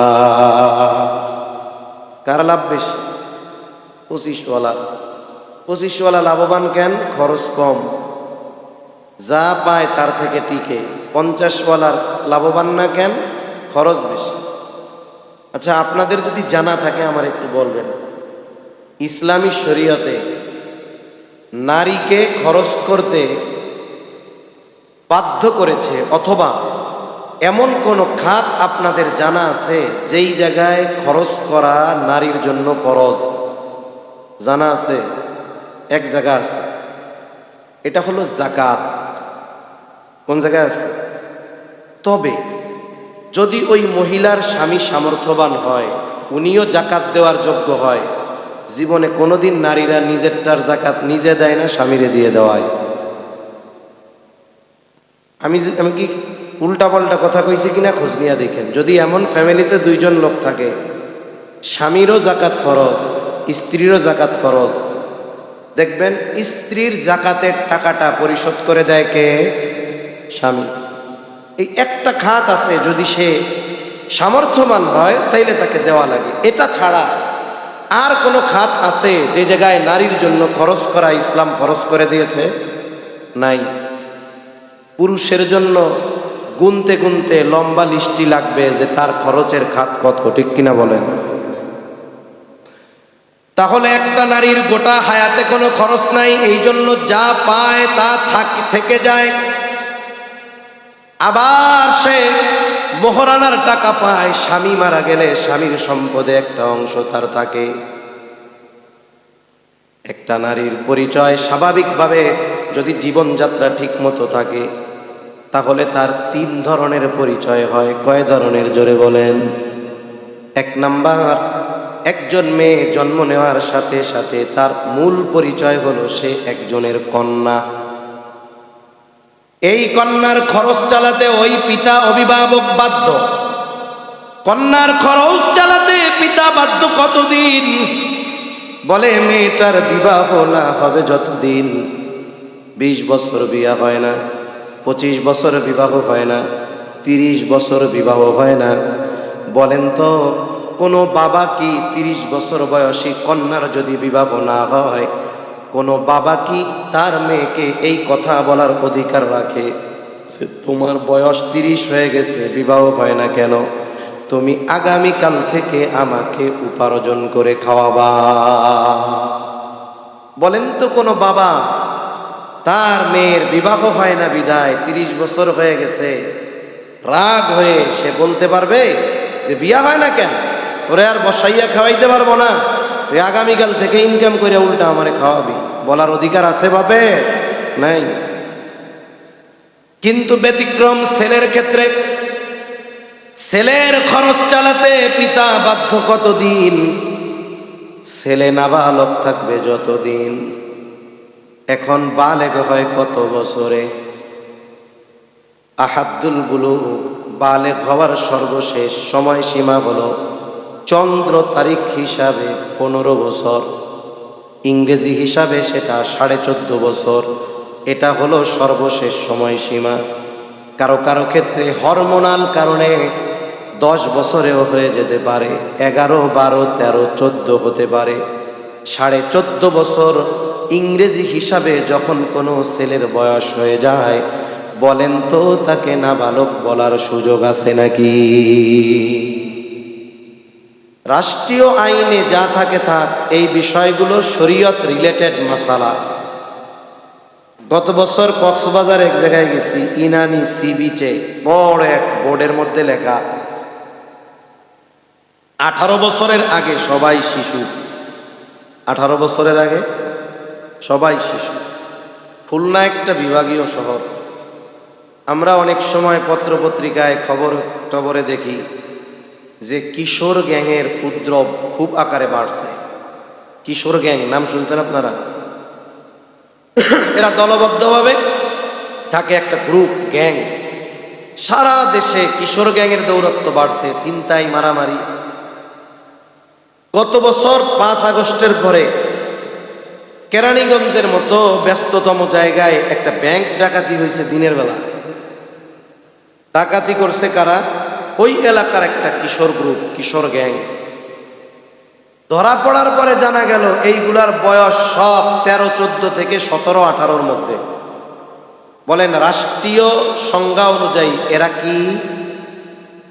কার লাভ বেশি? 25 ওয়ালা। 25 ওয়ালা লাভবান কেন? খরচ কম, যা পায় তার থেকে টিকে। 50 ওয়ালার লাভবান না কেন? খরচ বেশি। আচ্ছা, আপনাদের যদি জানা থাকে আমার একটু বলবেন, ইসলামী শরীয়তে নারীকে খরচ করতে বাধ্য করেছে অথবা এমন কোন খাত আপনাদের জানা আছে যেই জায়গায় খরচ করা নারীর জন্য ফরজ? জানা আছে? এক জায়গা আছে, এটা হলো যাকাত। কোন জায়গায় আছে? তবে যদি ওই মহিলার স্বামী সামর্থ্যবান হয়, উনিও যাকাত দেওয়ার যোগ্য হয়, জীবনে কোনোদিন নারীরা নিজেরটার যাকাত নিজে দেয় না, স্বামীরে দিয়ে দেওয়ায়। আমি কি উল্টা পাল্টা কথা কইছি কিনা খোঁজ নিয়ে দেখেন। যদি এমন ফ্যামিলিতে 2 জন লোক থাকে, স্বামীরও যাকাত ফরজ, স্ত্রীরও যাকাত ফরজ, দেখবেন স্ত্রীর যাকাতের টাকাটা পরিশোধ করে দেয় কে? স্বামী। এই একটা খাত আছে, যদি সে সামর্থ্যবান হয় তাইলে তাকে দেওয়া লাগে। এটা ছাড়া আর কোনো খাত আছে যে জায়গায় নারীর জন্য খরচ করা ইসলাম ফরজ করে দিয়েছে? নাই। পুরুষের জন্য গুনতে গুনতে লম্বা লিস্টি লাগবে যে তার খরচের খাত কত, ঠিক কিনা বলেন? তাহলে একটা নারীর গোটা হায়াতে কোনো খরচ নাই, এই জন্য যা পায় তা থেকে যায়। আবার সে মোহরানার টাকা পায়, স্বামী মারা গেলে স্বামীর সম্পদে একটা অংশ তার থাকে। একটা নারীর পরিচয় স্বাভাবিকভাবে যদি জীবনযাত্রা ঠিক মতো থাকে তাহলে তার 3 ধরনের পরিচয় হয়। কয় ধরনের? জোরে বলেন। 1 নাম্বার, একজন মেয়ে জন্ম নেওয়ার সাথে সাথে তার মূল পরিচয় হলো সে একজনের কন্যা। এই কন্যার খরচ চালাতে ওই পিতা অভিভাবক বাধ্য। কন্যার খরচ চালাতে পিতা বাধ্য কতদিন? বলে মেয়েটার বিবাহ না হবে যতদিন, 20 বছর বিয়ে হয় না, 25 বছর বিবাহ হয় না, 30 বছর বিবাহ হয় না। বলেন তো, কোনো বাবা কি 30 বছর বয়সী কন্যার যদি বিবাহ না হয়, কোনো বাবা কি তার মেয়েকে এই কথা বলার অধিকার রাখে যে তোমার বয়স 30 হয়ে গেছে, বিবাহ হয় না কেন? তুমি আগামীকাল থেকে আমাকে উপার্জন করে খাওয়াবা? বলেন তো, কোনো বাবা তার মেয়ের বিবাহ হয় না বিদায় 30 বছর হয়ে গেছে, রাগ হয়ে সে বলতে পারবে যে বিয়া হয় না কেন, তোরে আর বসাইয়া খাওয়াইতে পারবো না, তুই আগামীকাল থেকে ইনকাম করে উল্টা আমারে খাওয়াবি? বলার অধিকার আছে বাপে? নাই। কিন্তু ব্যতিক্রম ছেলের ক্ষেত্রে। ছেলের খরচ চালাতে পিতা বাধ্য কতদিন? ছেলে নাবালক থাকবে যতদিন। এখন বালেগ হয় কত বছরে? আহাদ্দুল বুলুগ, বালেগ হওয়ার সর্বশেষ সময়সীমা হলো চন্দ্র তারিখ হিসাবে 15 বছর, ইংরেজি হিসাবে সেটা 14.5 বছর। এটা হলো সর্বশেষ সময়সীমা। কারো কারো ক্ষেত্রে হরমোনাল কারণে 10 বছরেও হয়ে যেতে পারে, 11, 12, 13, 14 হতে পারে। 14.5 বছর ইংরেজি হিসাবে যখন কোনো ছেলের বয়স হয়ে যায়, বলেন তো তাকে নাবালক বলার সুযোগ আছে নাকি? রাষ্ট্রীয় আইনে যা থাকে থাক, এই বিষয়গুলো শরীয়ত রিলেটেড মাসালা। গত বছর কক্সবাজার এক জায়গায় গেছি, ইনানি সি বিচে বড় এক বোর্ডের মধ্যে লেখা 18 বছরের আগে সবাই শিশু। 18 বছরের আগে সবাই শিশু। খুলনা একটা বিভাগীয় শহর। আমরা অনেক সময় পত্রপত্রিকায় খবর টবরে দেখি যে কিশোর গ্যাংয়ের উপদ্রব খুব আকারে বাড়ছে। কিশোর গ্যাং নাম শুনছেন আপনারা? এরা দলবদ্ধভাবে থাকে, একটা গ্রুপ, গ্যাং। সারা দেশে কিশোর গ্যাংয়ের দৌরত্ব বাড়ছে, ছিনতাই, মারামারি। গত বছর 5 আগস্টের পরে কেরানীগঞ্জের মতো ব্যস্ততম জায়গায় একটা ব্যাংক ডাকাতি হয়েছে দিনের বেলা। ডাকাতি করছে কারা? ওই এলাকার একটা কিশোর গ্রুপ, কিশোর গ্যাং। ধরা পড়ার পরে জানা গেল এইগুলার বয়স সব 13, 14 থেকে 17, 18-র মধ্যে। বলেন রাষ্ট্রীয় সংজ্ঞা অনুযায়ী এরা কি?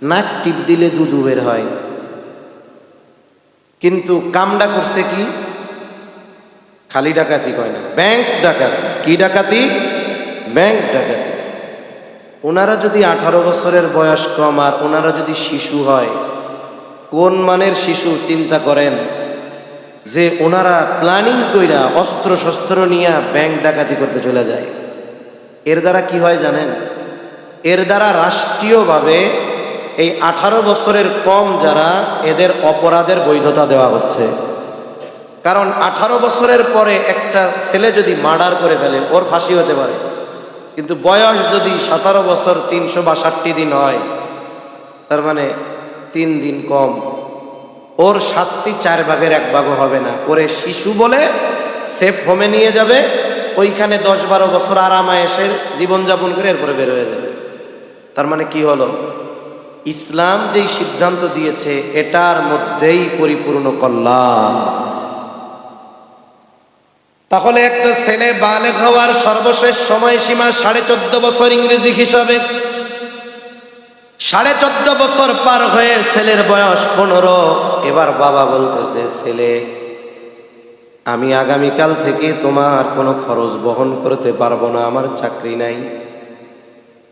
নাক টিপ দিলে দুধু বের হয়। কিন্তু কামডা করছে কি? খালি ডাকাতি কয় না, ব্যাংক ডাকাতি। কি ডাকাতি? ব্যাংক ডাকাতি। ওনারা যদি 18 বছরের বয়স কম আর ওনারা যদি শিশু হয়, কোন মানের শিশু চিন্তা করেন। যে ওনারা প্ল্যানিং কইরা অস্ত্র শস্ত্র নিয়ে ব্যাংক ডাকাতি করতে চলে যায়। এর দ্বারা কি হয় জানেন? এর দ্বারা রাষ্ট্রীয়ভাবে এই 18 বছরের কম যারা, এদের অপরাধের বৈধতা দেওয়া হচ্ছে। কারণ 18 বছরের পরে একটা ছেলে যদি মার্ডার করে ফেলে, ওর ফাঁসি হতে পারে। কিন্তু বয়স যদি 17 বছর 362 দিন হয়, তার মানে 3 দিন কম, ওর শাস্তি 4 ভাগের 1 ভাগও হবে না। ওরে শিশু বলে সেফ হোমে নিয়ে যাবে, ওইখানে 10-12 বছর আরামায়েশে জীবনযাপন করে এরপরে বের হয়ে যাবে। তার মানে কি হলো? ইসলাম যেই সিদ্ধান্ত দিয়েছে এটার মধ্যেই পরিপূর্ণ কল্যাণ। তাহলে একটা ছেলে বালেগ হওয়ার সর্বশেষ সময়সীমা 14.5 বছর ইংরেজি হিসাবে। 14.5 বছর পার হয়ে ছেলের বয়স 15। এবার বাবা বলতেছে, ছেলে আমি আগামীকাল থেকে তোমার কোনো খরচ বহন করতে পারবো না, আমার চাকরি নাই,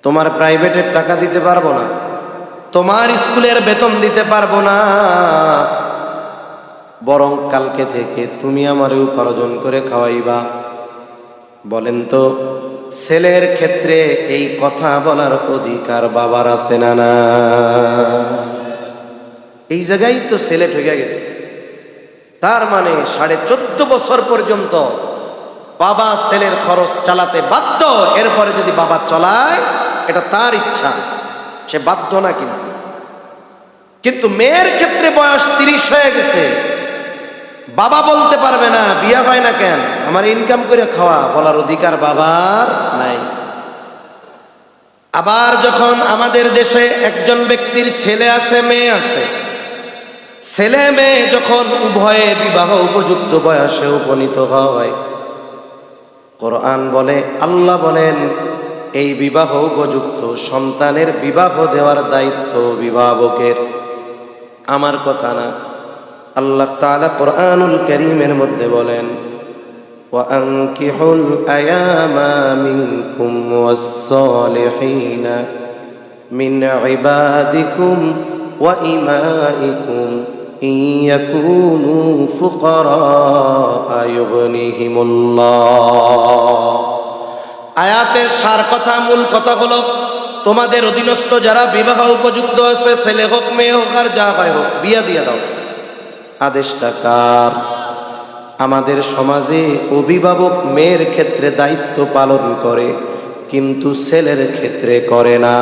তোমার প্রাইভেটের টাকা দিতে পারবো না, তোমার স্কুলের বেতন দিতে পারবো না, বরং কালকে থেকে তুমি আমারে উপার্জন করে খাওয়াইবা। বলেন তো ছেলের ক্ষেত্রে এই কথা বলার অধিকার বাবার আছে না? না, এই জায়গায় তো ছেলে ঠকে গেছে। তার মানে 14.5 বছর পর্যন্ত বাবা ছেলের খরচ চালাতে বাধ্য। এরপরে যদি বাবা চলায়, এটা তার ইচ্ছা, সে বাধ্য না। কিন্তু মেয়ের ক্ষেত্রে বয়স 30 হয়ে গেছে, বাবা বলতে পারবে না বিয়া হয় না কেন, আমার ইনকাম করে খাওয়া, বলার অধিকার বাবার নাই। আবার যখন আমাদের দেশে একজন ব্যক্তির ছেলে আছে, মেয়ে আছে, ছেলে মেয়ে যখন উভয়ে বিবাহ উপযুক্ত বয়সে উপনীত হয়, কোরআন বলে, আল্লাহ বলেন, এই বিবাহ উপযুক্ত সন্তানের বিবাহ দেওয়ার দায়িত্ব অভিভাবকের, আমার কথা না। আল্লাহ তাআলা কোরআনুল কারীমের মধ্যে বলেন, ওয়াআনকিহুল আয়ামা মিনকুম ওয়াস-সালিহিনা মিন ইবাদিকুম ওয়া ইমাইকুম ইন ইয়াকুনু ফুকারা ইউগনিহিমুল্লাহ। আয়াতের সার কথা, মূল কথা হলো, তোমাদের অধীনস্থ যারা বিবাহ উপযুক্ত আছে, ছেলে হোক মেয়ে হোক আর যা হয় হোক, বিয়া দিয়ে দাও। আদেশটা কার? আমাদের সমাজে অভিভাবক মেয়ের ক্ষেত্রে দায়িত্ব পালন করে, কিন্তু ছেলের ক্ষেত্রে করে না।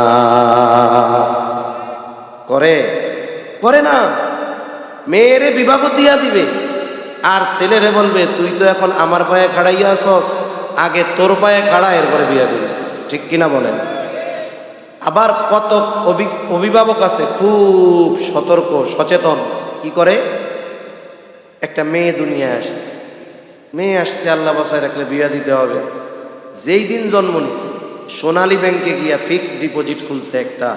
করে না। মেয়েরে বিবাহ দিয়া দিবে আর ছেলেরে বলবে, তুই তো এখন আমার পায়ে খাড়াইয়া আসস, আগে তোর পায়ে খাড়া, এরপরে বিয়া দিস। ঠিক কিনা বলেন? আবার কত অভিভাবক আছে খুব সতর্ক সচেতন, কি করে, একটা মেয়ে দুনিয়ায় আসছে, আল্লাহ বাসায় রাখলে বিয়া দিতে হবে, যেই দিন জন্ম নিছে সোনালী ব্যাংকে গিয়া ফিক্সড ডিপোজিট খুলছে একটা,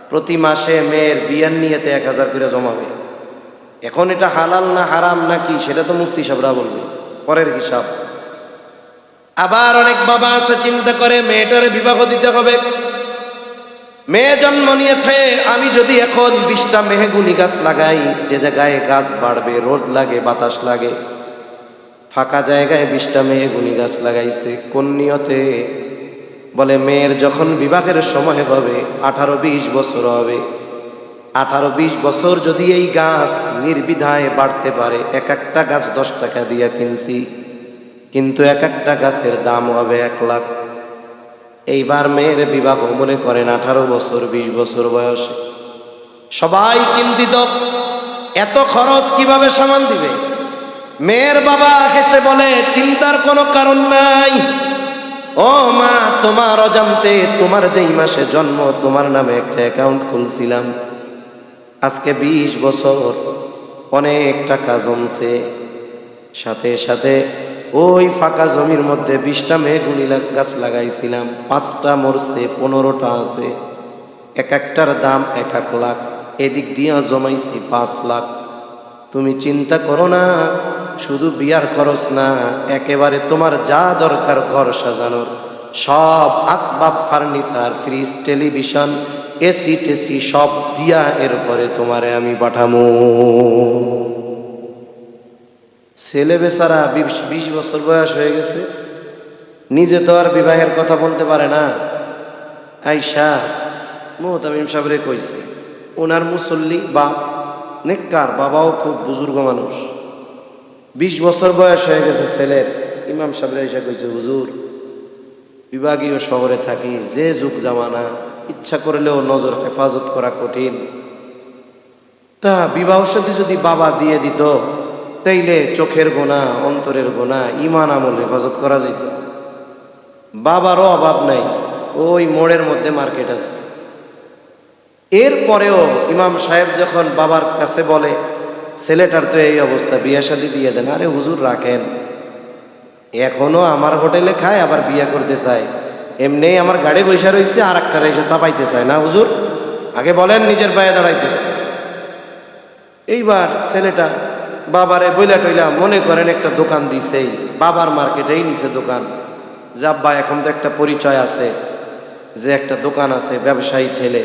প্রতি মাসে মেয়ের বিয়ার নিয়েতে 1000 করে জমাবে। এখন এটা হালাল না হারাম নাকি সেটা তো মুফতি সাহেবরা বলবে, পরের হিসাব। আবার অনেক বাবা আছে চিন্তা করে মেয়েটারে বিবাহ দিতে হবে, মেয়ে জন্ম নিয়েছে, আমি যদি এখন 20টা মেহগুনি গাছ লাগাই, যে জায়গায় গাছ বাড়বে, রোদ লাগে, বাতাস লাগে, ফাঁকা জায়গায় 20টা মেহগুনি গাছ লাগাইছে। কোন নিয়তে? বলে মেয়ের যখন বিবাহের সময় হবে 18-20 বছর হবে, 18-20 বছর যদি এই গাছ নির্বিধায় বাড়তে পারে, এক একটা গাছ 10 টাকা দিয়ে কিনছি, কিন্তু এক একটা গাছের দাম হবে 1 লাখ। এইবার মেয়ের বিবাহ মনে করেন 18 বছর 20 বছর বয়সে। সবাই চিন্তিত, এত খরচ কিভাবে সামাল দিবে? মেয়ের বাবা হেসে বলে, চিন্তার কোনো কারণ নাই। ও মা, তোমার অজান্তে তোমার যেই মাসে জন্ম তোমার নামে একটা অ্যাকাউন্ট খুলছিলাম, আজকে 20 বছর, অনেক টাকা জমছে। সাথে সাথে ওই ফাঁকা জমির মধ্যে 20টা মেহগুনি গাছ লাগাইছিলাম, 5টা মরছে, 15টা আছে, এক একটার দাম 1 লাখ, এদিক দিয়ে জমাইছি 5 লাখ। তুমি চিন্তা করো না, শুধু বিয়ার খরচ না, একেবারে তোমার যা দরকার ঘর সাজানোর সব আসবাব, ফার্নিচার, ফ্রিজ, টেলিভিশন, এসি টেসি সব দিয়া এরপরে তোমারে আমি পাঠামো। ছেলে বেচারা 20 বছর বয়স হয়ে গেছে, নিজে তো আর বিবাহের কথা বলতে পারে না। আইসা মুহতামিম সাহেবরে কইছে, ওনার মুসল্লি বা নেককার বাবাও খুব বুজুর্গ মানুষ, 20 বছর বয়স হয়ে গেছে ছেলের। ইমাম সাহেবরে আইসা কইছে, হুজুর বিভাগীয় শহরে থাকি, যে যুগ জামানা, ইচ্ছা করলেও নজর হেফাজত করা কঠিন। তা বিবাহ সাথে যদি বাবা দিয়ে দিত, তাইলে চোখের গোনা, অন্তরের গোনা, ইমান আমল হেফাজত করা যেত। বাবারও অভাব নাই, ওই মোড়ের মধ্যে মার্কেট আছে। এরপরেও ইমাম সাহেব যখন বাবার কাছে বলে, ছেলেটার তো এই অবস্থা, বিয়ে শাদী দিয়ে দেন। আরে হুজুর রাখেন, এখনো আমার হোটেলে খায়, আবার বিয়ে করতে চায়, এমনি আমার গাড়ি বৈশা রয়েছে, আর একটা এসে চাপাইতে চায় না। হুজুর আগে বলেন নিজের পায়ে দাঁড়াইতে। এইবার ছেলেটা বাবারে বইলা টইলা মনে করেন একটা দোকান দিছেই, বাবার মার্কেটেই নিছে দোকান। যাব্বা এখন তো একটা পরিচয় আছে যে একটা দোকান আছে, ব্যবসায়ী ছেলে।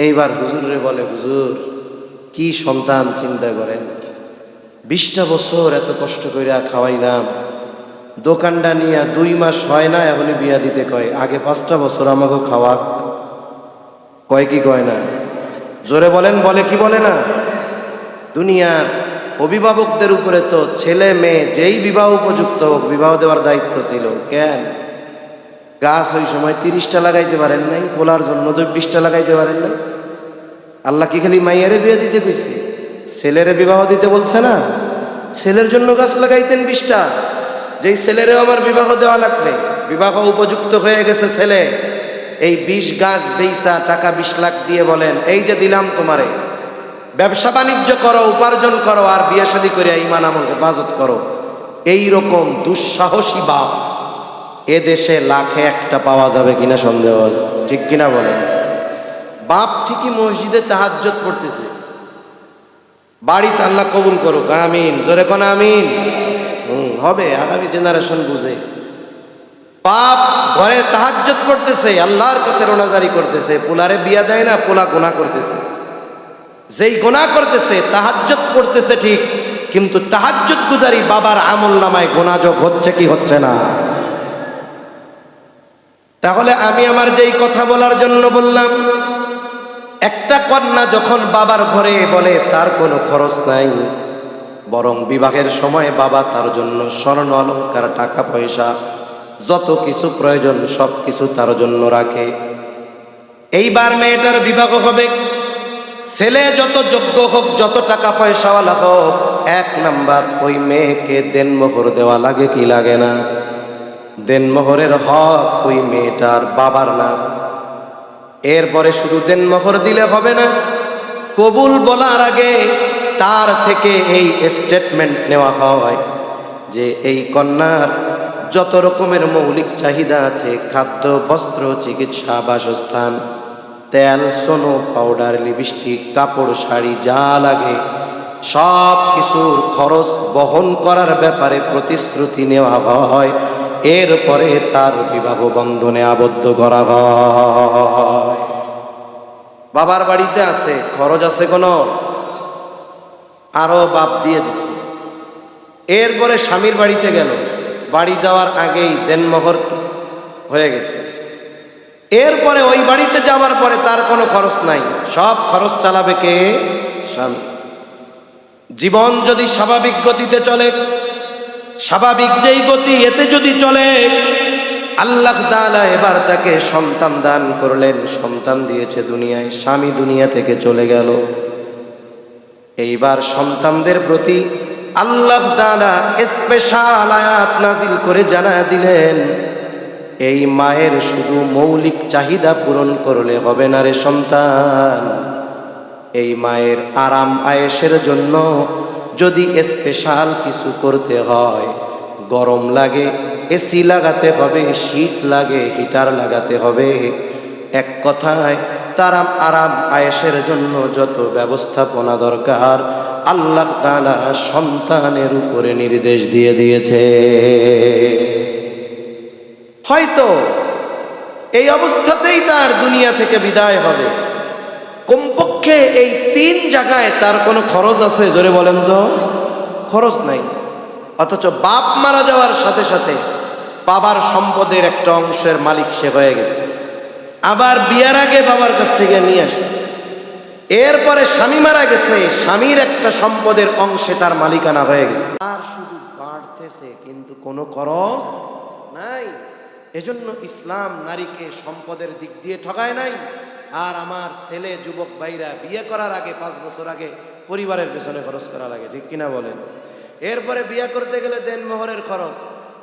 এইবার হুজুরে বলে, হুজুর কি সন্তান চিন্তা করেন, 20টা বছর এত কষ্ট কইরা খাওয়াইলাম, দোকানটা নিয়ে 2 মাস হয় না, এখনই বিয়া দিতে কয়। আগে 5টা বছর আমাকে খাওয়া কয় কি কয় না? জোরে বলেন, বলে কি বলে না? দুনিয়ার অভিভাবকদের উপরে তো ছেলে মেয়ে যেই বিবাহ উপযুক্ত হোক, বিবাহ দেওয়ার দায়িত্ব ছিল। কেন গাছ ওই সময় 30টা লাগাইতে পারেন নাই, পোলার জন্য তো 20টা লাগাইতে পারেন নাই? আল্লাহ কি খালি মাইয়ারে বিয়ে দিতে কইছে? ছেলেরে বিবাহ দিতে বলছে না? ছেলের জন্য গাছ লাগাইতেন 20টা, যেই ছেলেরেও আমার বিবাহ দেওয়া লাগবে, বিবাহ উপযুক্ত হয়ে গেছে ছেলে, এই 20 গাছ বেইসা টাকা 20 লাখ দিয়ে বলেন, এই যে দিলাম তোমারে, ব্যবসা বাণিজ্য করো, উপার্জন করো, আর বিয়ে শাদী করে ঈমান আমল হেফাজত করো। এইরকম দুঃসাহসী বাপ এদেশে লাখে একটা পাওয়া যাবে কিনা সন্দেহ আছে, ঠিক কিনা বলেন? বাপ ঠিকই মসজিদে তাহাজ্জুদ পড়তেছে, বাড়িতে আল্লাহ কবুল করুক, আমিন, জোরে কোন আমিন। হবে, আগামী জেনারেশন বুঝে। বাপ ঘরে তাহাজ্জুদ পড়তেছে, আল্লাহর কাছে রোনাজারি করতেছে, পোলারে বিয়া দেয় না, পোলা গুনাহ করতেছে। যেই গুনাহ করতেছে, তাহাজ্জুদ পড়তেছে ঠিক, কিন্তু তাহাজ্জুদ গুজারি বাবার আমল নামায় গুনাহ যোগ হচ্ছে কি হচ্ছে না? তাহলে আমি আমার যেই কথা বলার জন্য বললাম, একটা কন্যা যখন বাবার ঘরে বলে তার কোনো খরচ নাই, বরং বিবাহের সময় বাবা তার জন্য স্বর্ণ অলংকার, টাকা পয়সা, যত কিছু প্রয়োজন সব কিছু তার জন্য রাখে। এইবার মেয়েটার বিবাহ হবে, ছেলে যত যোগ্য হোক, যত টাকা পয়সাওয়ালা হোক, 1 নাম্বার ওই মেয়েকে দেনমোহর দেওয়া লাগে কি লাগে না? দেনমোহরের হক ওই মেয়েটার বাবার না। এরপরে শুধু দেনমোহর দিলে হবে না, কবুল বলার আগে তার থেকে এই স্টেটমেন্ট নেওয়া হয় যে এই কন্যার যত রকমের মৌলিক চাহিদা আছে, খাদ্য, বস্ত্র, চিকিৎসা, বাসস্থান, তেল, সোনো, পাউডার, লিপস্টিক, কাপড়, শাড়ি, যা লাগে সব কিছুর খরচ বহন করার ব্যাপারে প্রতিশ্রুতি নেওয়া হয়। এরপরে তার বিবাহ বন্ধনে আবদ্ধ করা হয়। বাবার বাড়িতে আছে, খরচ আছে কোনো, আরো বাপ দিয়ে দিছে। এরপরে স্বামীর বাড়িতে গেল, বাড়ি যাওয়ার আগেই দেনমোহর হয়ে গেছে। এরপরে ওই বাড়িতে যাওয়ার পরে তার কোনো খরচ নাই, সব খরচ চালাবে কে? স্বামী। জীবন যদি স্বাভাবিক গতিতে চলে, স্বাভাবিক যেই গতি এতে যদি চলে, আল্লাহ তাআলা এবার তাকে সন্তান দান করলেন, সন্তান দিয়েছে দুনিয়ায়, স্বামী দুনিয়া থেকে চলে গেল। এইবার সন্তানদের প্রতি আল্লাহ তাআলা স্পেশাল আয়াত নাজিল করে জানায় দিলেন, এই মায়ের শুধু মৌলিক চাহিদা পূরণ করলে হবে না রে সন্তান, এই মায়ের আরাম আয়েশের জন্য যদি স্পেশাল কিছু করতে হয়, গরম লাগে এসি লাগাতে হবে, শীত লাগে হিটার লাগাতে হবে, এক কথায় তার আরাম আয়েশের জন্য যত ব্যবস্থাপনা দরকার আল্লাহ তাআলা সন্তানের উপরে নির্দেশ দিয়ে দিয়েছে। হয়তো এই অবস্থাতেই তার দুনিয়া থেকে বিদায় হবে, কমপক্ষে এই 3 জায়গায় তার কোনো খরচ আছে? জোরে বলেন তো, খরচ নাই। অথচ বাপ মারা যাওয়ার সাথে সাথে বাবার সম্পদের একটা অংশের মালিক সে হয়ে গেছে, আবার বিয়ার আগে বাবার কাছ থেকে নিয়ে আসছে। এরপরে স্বামী মারা গেছে, স্বামীর একটা সম্পদের অংশে তার মালিকানা হয়ে গেছে, আর শুধু বাড়তেছে কিন্তু কোনো খরচ নাই। এজন্য ইসলাম নারীকে সম্পদের দিক দিয়ে ঠকায় নাই। আর আমার ছেলে যুবক ভাইরা বিয়ে করার আগে 5 বছর আগে পরিবারের পেছনে খরচ করা লাগে, ঠিক কিনা বলেন? এরপরে বিয়ে করতে গেলে দেনমোহরের খরচ,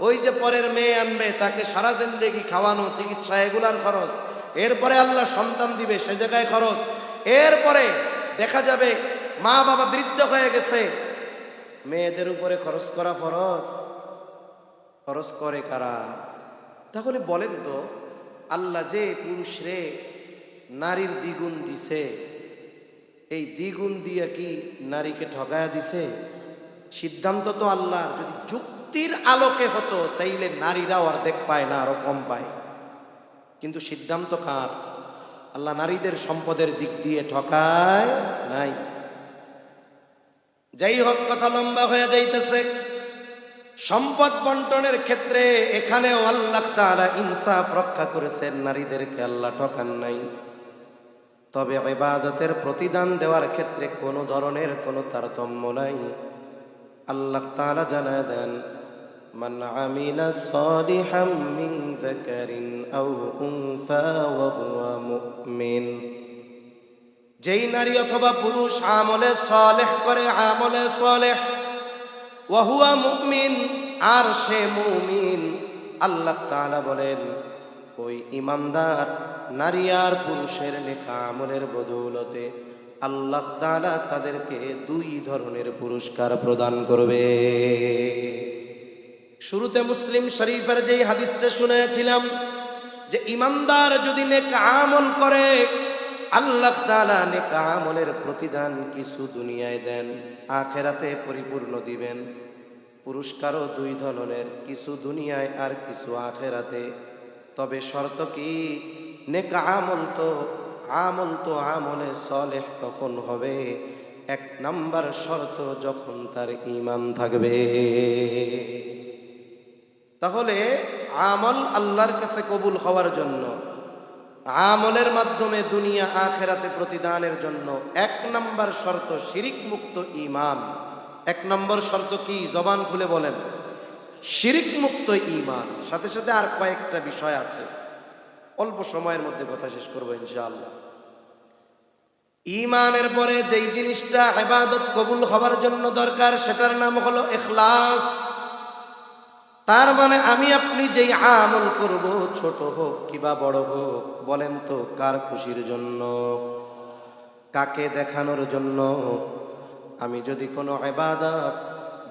ওই যে পরের মেয়ে আনবে তাকে সারা জিন্দেগি খাওয়ানো, চিকিৎসা, এগুলার খরচ, এরপরে আল্লাহ সন্তান দিবে সে জায়গায় খরচ, এরপরে দেখা যাবে মা বাবা বৃদ্ধ হয়ে গেছে, মেয়েদের উপরে খরচ করা ফরজ, খরচ করে কারা? তাহলে বলেন তো, আল্লাহ যে পুরুষরে নারীর দ্বিগুণ দিছে, এই দ্বিগুণ দিয়ে কি নারীকে ঠকায়া দিছে? সিদ্ধান্ত তো আল্লাহ। যদি যুক্তির আলোকে হতো তাইলে নারীরাও অর্ধেক পায় না, আরো কম পায়, কিন্তু সিদ্ধান্ত কার? আল্লাহ নারীদের সম্পদের দিক দিয়ে ঠকায় নাই। যাই হোক, কথা লম্বা হয়ে যাইতেছে। সম্পদ বন্টনের ক্ষেত্রে এখানেও আল্লাহ তাআলা ইনসাফ রক্ষা করেছেন, নারীদেরকে আল্লাহ ঠকান নাই। তবে ইবাদতের প্রতিদান দেওয়ার ক্ষেত্রে কোনো ধরনের কোনো তারতম্য নাই। আল্লাহ তাআলা জানায় দেন, মান আমিলা সালিহাম মিন যাকারিন আও উনসা ওয়া হুয়া মুমিন, যেই নারী অথবা পুরুষ আমলে সালেহ করে, আমলে সালেহ, ওয়া হুয়া মুমিন, আর সে মুমিন, আল্লাহ তাআলা বলেন ওই ইমানদার নারী আর পুরুষের নেক আমলের বদৌলতে আল্লাহ তাআলা তাদেরকে 2 ধরনের পুরস্কার প্রদান করবে। শুরুতে মুসলিম শরীফের যেই হাদিসটা শুনেছিলাম, যে ইমানদার যদি নেক আমল করে আল্লাহ তাআলা নেক আমলের প্রতিদান কিছু দুনিয়ায় দেন, আখিরাতে পরিপূর্ণ দিবেন। পুরস্কারও 2 ধরনের, কিছু দুনিয়ায় আর কিছু আখিরাতে। তবে শর্ত কি? নেক আমল তো আমলে সালেহ তখন হবে, 1 নাম্বার শর্ত যখন তার ঈমান থাকবে। তাহলে আমল আল্লাহর কাছে কবুল হওয়ার জন্য, আমলের মাধ্যমে দুনিয়া আখিরাতে প্রতিদানের জন্য 1 নাম্বার শর্ত শিরিক মুক্ত ঈমান। 1 নম্বর শর্ত কি? জবান খুলে বলেন, শিরিক মুক্ত ঈমান। সাথে সাথে আর কয়েকটা বিষয় আছে, অল্প সময়ের মধ্যে কথা শেষ করব ইনশাআল্লাহ। ঈমানের পরে যেই জিনিসটা ইবাদত কবুল হওয়ার জন্য দরকার সেটার নাম হলো ইখলাস। তার মানে আমি আপনি যেই আমল করব, ছোট হোক কিবা বড় হোক, বলেন তো কার খুশির জন্য, কাকে দেখানোর জন্য? আমি যদি কোনো ইবাদত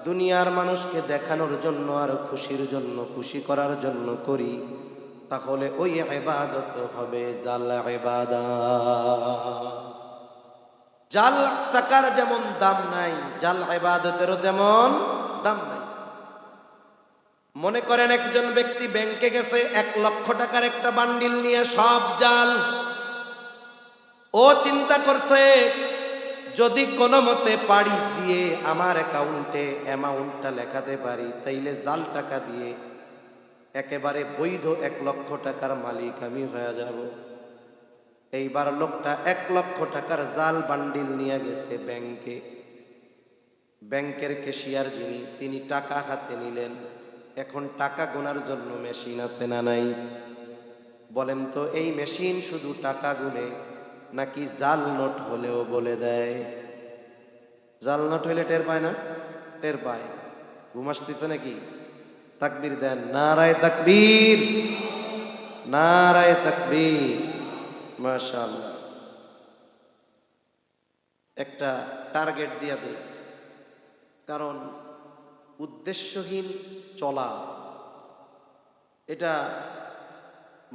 দুনিয়ার মানুষকে দেখানোর জন্য আর খুশির জন্য, খুশি করার জন্য করি, তাহলে ওই ইবাদত হবে জাল ইবাদত। জাল টাকার যেমন দাম নাই, জাল ইবাদতেরও তেমন দাম নাই। মনে করেন একজন ব্যক্তি ব্যাংকে গেছে 1,00,000 টাকার একটা বান্ডিল নিয়ে, সব জাল। ও চিন্তা করছে যদি কোনো মতে পাড়ি দিয়ে আমার অ্যাকাউন্টে অ্যামাউন্টটা লেখাতে পারি, তাইলে জাল টাকা দিয়ে একেবারে বৈধ 1,00,000 টাকার মালিক আমি হয়ে যাব। এইবার লোকটা 1,00,000 টাকার জাল বান্ডিল নিয়ে গেছে ব্যাংকে। ব্যাংকের ক্যাশিয়ার যিনি, তিনি টাকা হাতে নিলেন। এখন টাকা গোনার জন্য মেশিন আছে না নাই? বলেন তো, এই মেশিন শুধু টাকা গুনে নাকি জাল নোট হলেও বলে দেয়? জাল নোট হইলে টের পায় না? টের পায়। ঘুম আসতেছে নাকি? তাকবীর দেন, নারায়ে তাকবীর, নারায়ে তাকবীর, মাশাআল্লাহ। একটা টার্গেট দিয়া দেয়, কারণ উদ্দেশ্যহীন চলা, এটা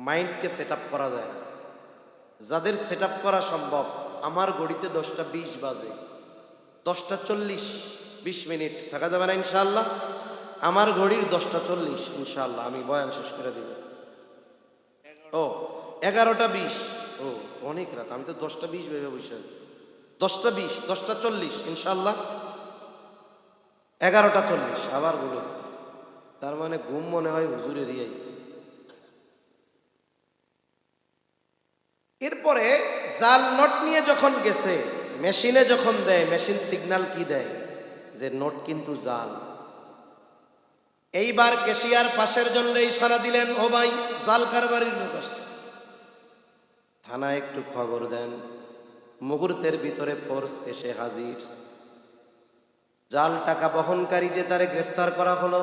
মাইন্ডকে সেট আপ করা যায় না। যাদের সেট আপ করা সম্ভব, আমার ঘড়িতে 10টা 20 বাজে, 10টা 40, 20 মিনিট থাকা যাবে না ইনশাআল্লাহ? আমার ঘড়ির 10টা 40, ইনশাআল্লাহ আমি বয়ান শেষ করে দিব। ও 11টা 20, ও অনেক রাত, আমি তো 10টা 20 ভেবে বসে আছি। 10টা 20, 10টা 40, ইনশাআল্লাহ 11টা 40 আবার বলেছি। তার মানে ঘুম মনে হয় হুজুরের আইছে। এরপরে জাল নোট নিয়ে যখন গেছে, মেশিনে যখন দেয়, মেশিন সিগন্যাল কি দেয় যে নোট কিন্তু জাল। এইবার ক্যাশিয়ার পাশের জন্য ইশারা দিলেন, ও ভাই জাল কারবারির লোক আসছে, থানায় একটু খবর দেন। মুহূর্তের ভিতরে ফোর্স এসে হাজির। জাল টাকা বহনকারী যে, তারে গ্রেফতার করা হলো।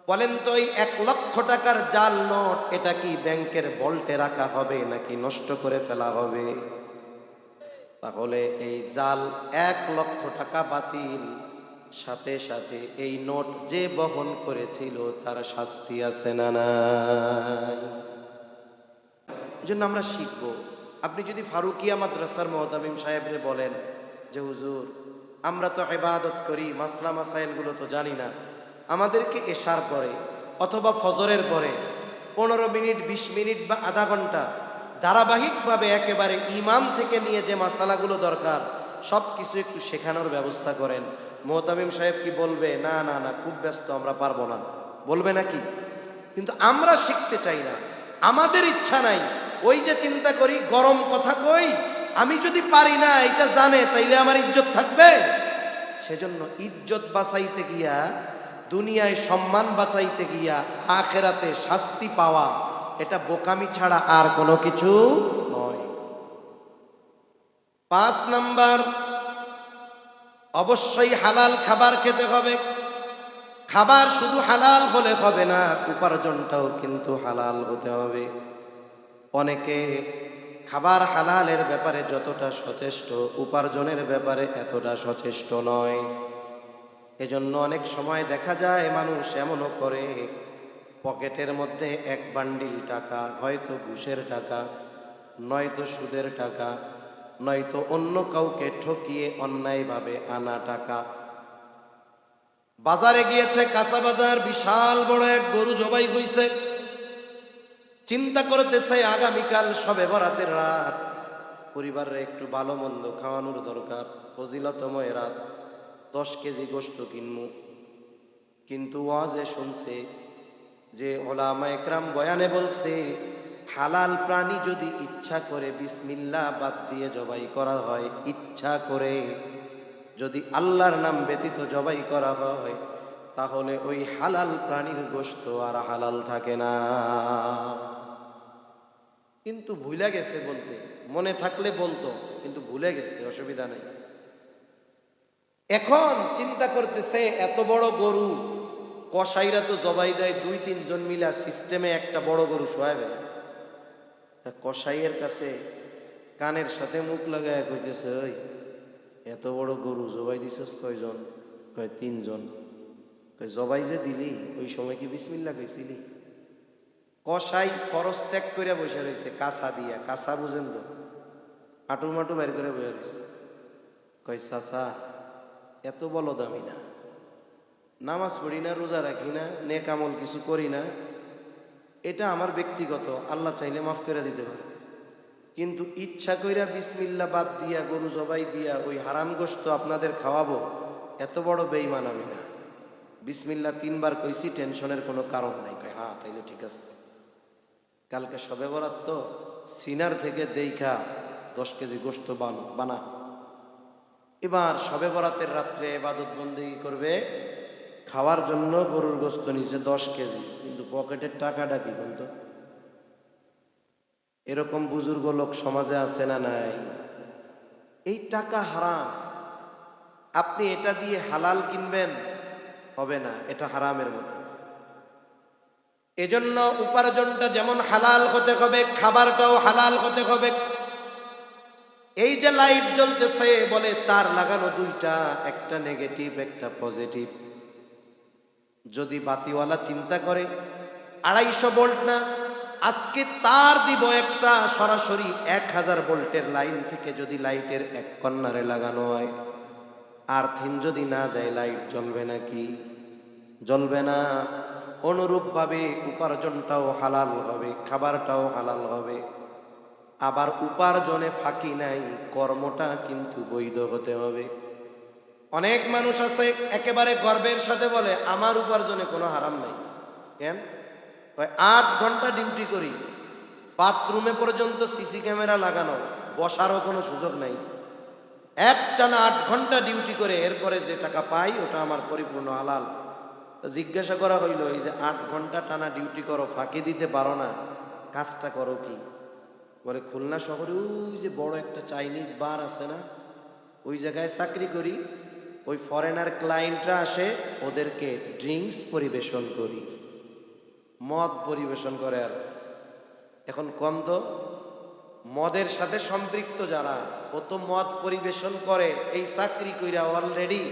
বলেন তো, এই 1,00,000 টাকার জাল নোট, এটা কি ব্যাংকের ভল্টে রাখা হবে নাকি নষ্ট করে ফেলা হবে? তাহলে এই জাল 1,00,000 টাকা বাতিল, সাথে সাথে এই নোট যে বহন করেছিল তার শাস্তি আছে না নাই? এই জন্য আমরা শিখবো। আপনি যদি ফারুকিয়া মাদ্রাসার মুহতামিম সাহেবরে বলেন যে হুজুর, আমরা তো ইবাদত করি, মাসলা মাসাইল গুলো তো জানি না, আমাদেরকে এশার পরে অথবা ফজরের পরে 15 মিনিট, 20 মিনিট বা আধা ঘন্টা ধারাবাহিকভাবে একেবারে ইমাম থেকে নিয়ে যে মাসালাগুলো দরকার সব কিছু একটু শেখানোর ব্যবস্থা করেন। মুহতামিম সাহেব কি বলবে, না না না খুব ব্যস্ত, আমরা পারবো না, বলবে নাকি? কিন্তু আমরা শিখতে চাই না, আমাদের ইচ্ছা নাই। ওই যে চিন্তা করি, গরম কথা কই, আমি যদি পারি না এটা জানে, তাইলে আমার ইজ্জত থাকবে? সেজন্য ইজ্জত বাঁচাইতে গিয়া, দুনিয়ায় সম্মান বাঁচাইতে গিয়া আখেরাতে শাস্তি পাওয়া, এটা বোকামি ছাড়া আর কোনো কিছু নয়। 5 নাম্বার, অবশ্যই হালাল খাবার খেতে হবে। খাবার শুধু হালাল হলে হবে না, উপার্জনটাও কিন্তু হালাল হতে হবে। অনেকে খাবার হালালের ব্যাপারে যতটা সচেষ্ট, উপার্জনের ব্যাপারে এতটা সচেষ্ট নয়। এজন্য অনেক সময় দেখা যায় মানুষ এমনও করে, পকেটের মধ্যে এক বান্ডিল টাকা, হয়তো ঘুষের টাকা, নয়তো সুদের টাকা, নয়তো অন্য কাউকে ঠকিয়ে অন্যায়ভাবে আনা টাকা। বাজারে গিয়েছে, কাঁচা বাজার, বিশাল বড় এক গরু জবাই হইছে। চিন্তা করতেছে আগামীকাল শবে বরাতের রাত, পরিবারের একটু ভালো মন্দ খাওয়ানোর দরকার, ফজিলতময় রাত, 10 কেজি গোশত কিনবো। কিন্তু ওয়াজে শুনছে যে ওলামা একরাম বয়ানে বলছে, হালাল প্রাণী যদি ইচ্ছা করে বিসমিল্লাহ বাদ দিয়ে জবাই করা হয়, ইচ্ছা করে যদি আল্লাহর নাম ব্যতীত জবাই করা হয়, তাহলে ওই হালাল প্রাণীর গোশত আর হালাল থাকে না। কিন্তু ভুলে গেছে বলতে, মনে থাকলে বলতো, কিন্তু ভুলে গেছে, অসুবিধা নেই। এখন চিন্তা করতেছে এত বড় গরু, কসাইরা তো জবাই দেয় 2-3 জন মিলা সিস্টেমে একটা বড় গরু শোয়াবে। তা কসাইয়ের কাছে কানের সাথে মুখ লাগায় কইতেছে, ওই এত বড় গরু জবাই দিছস কয়জন? কয় 3 জন। কয় জবাই যে দিলি ওই সময় কি বিসমিল্লাহ কইছিলি? কসাই ফরজ ত্যাগ করে বসে রয়েছে কাঁচা দিয়া, কাঁচা বুঝেন তো, আটু মাটু বের করে বসে রয়েছে। কয় চাচা এত বলো দামি না, নামাজ পড়ি না, রোজা রাখি না, নেক আমল কিছু করি না, এটা আমার ব্যক্তিগত, আল্লাহ চাইলে মাফ করে দিতে পারে, কিন্তু ইচ্ছা কইরা বিসমিল্লাহ বাদ দিয়া গরু জবাই দিয়া ওই হারাম গোশত আপনাদের খাওয়াবো, এত বড় বেঈমান আমি না। বিসমিল্লাহ 3 বার কইছি, টেনশনের কোনো কারণ নাই। কয় হ্যাঁ তাইলে ঠিক আছে, কালকে শবে বরাত তো সিনার থেকে দেইখা 10 কেজি গোশত বানা। এবার শবে বরাতের রাত্রে ইবাদত বন্দেগী করবে, খাওয়ার জন্য গরুর গোশত নিচে 10 কেজি, কিন্তু পকেটের টাকাটা কি বলতো? এরকম বুজুর্গ লোক সমাজে আছে না নাই? এই টাকা হারাম, আপনি এটা দিয়ে হালাল কিনবেন, হবে না, এটা হারামের মতো। এজন্য উপার্জনটা যেমন হালাল হতে হবে, খাবারটাও হালাল হতে হবে। এই যে লাইট জ্বলতেছে বলে তার লাগানো 2টা, একটা নেগেটিভ একটা পজিটিভ। যদি বাতিওয়ালা চিন্তা করে 250 ভোল্ট না, আজকে তার দিব একটা সরাসরি 1000 ভোল্টের লাইন থেকে যদি লাইটের এক কর্নারে লাগানো হয়, আর্থিন যদি না দেয় লাইট জ্বলবে নাকি? জ্বলবে না। অনুরূপভাবে উপার্জনটাও হালাল হবে, খাবারটাও হালাল হবে। আবার উপার্জনে ফাঁকি নাই, কর্মটা কিন্তু বৈধ হতে হবে। অনেক মানুষ আছে একেবারে গর্বের সাথে বলে আমার উপার্জনে কোনো হারাম নাই। কেন? 8 ঘন্টা ডিউটি করি, বাথরুমে পর্যন্ত সিসি ক্যামেরা লাগানো, বসারও কোনো সুযোগ নাই, একটানা 8 ঘন্টা ডিউটি করে এরপরে যে টাকা পাই ওটা আমার পরিপূর্ণ হালাল। জিজ্ঞাসা করা হইল, এই যে 8 ঘন্টা টানা ডিউটি করো, ফাঁকি দিতে পারো না, কাজটা করো কি? বলে খুলনা শহরে ওই যে বড় একটা চাইনিজ বার আছে না, ওই জায়গায় চাকরি করি, ওই ফরেনার ক্লায়েন্টরা আসে, ওদেরকে ড্রিঙ্কস পরিবেশন করি, মদ পরিবেশন করে। আর এখন কন্দ মদের সাথে সম্পৃক্ত যারা, ও তো মদ পরিবেশন করে, এই চাকরি কইরা অলরেডি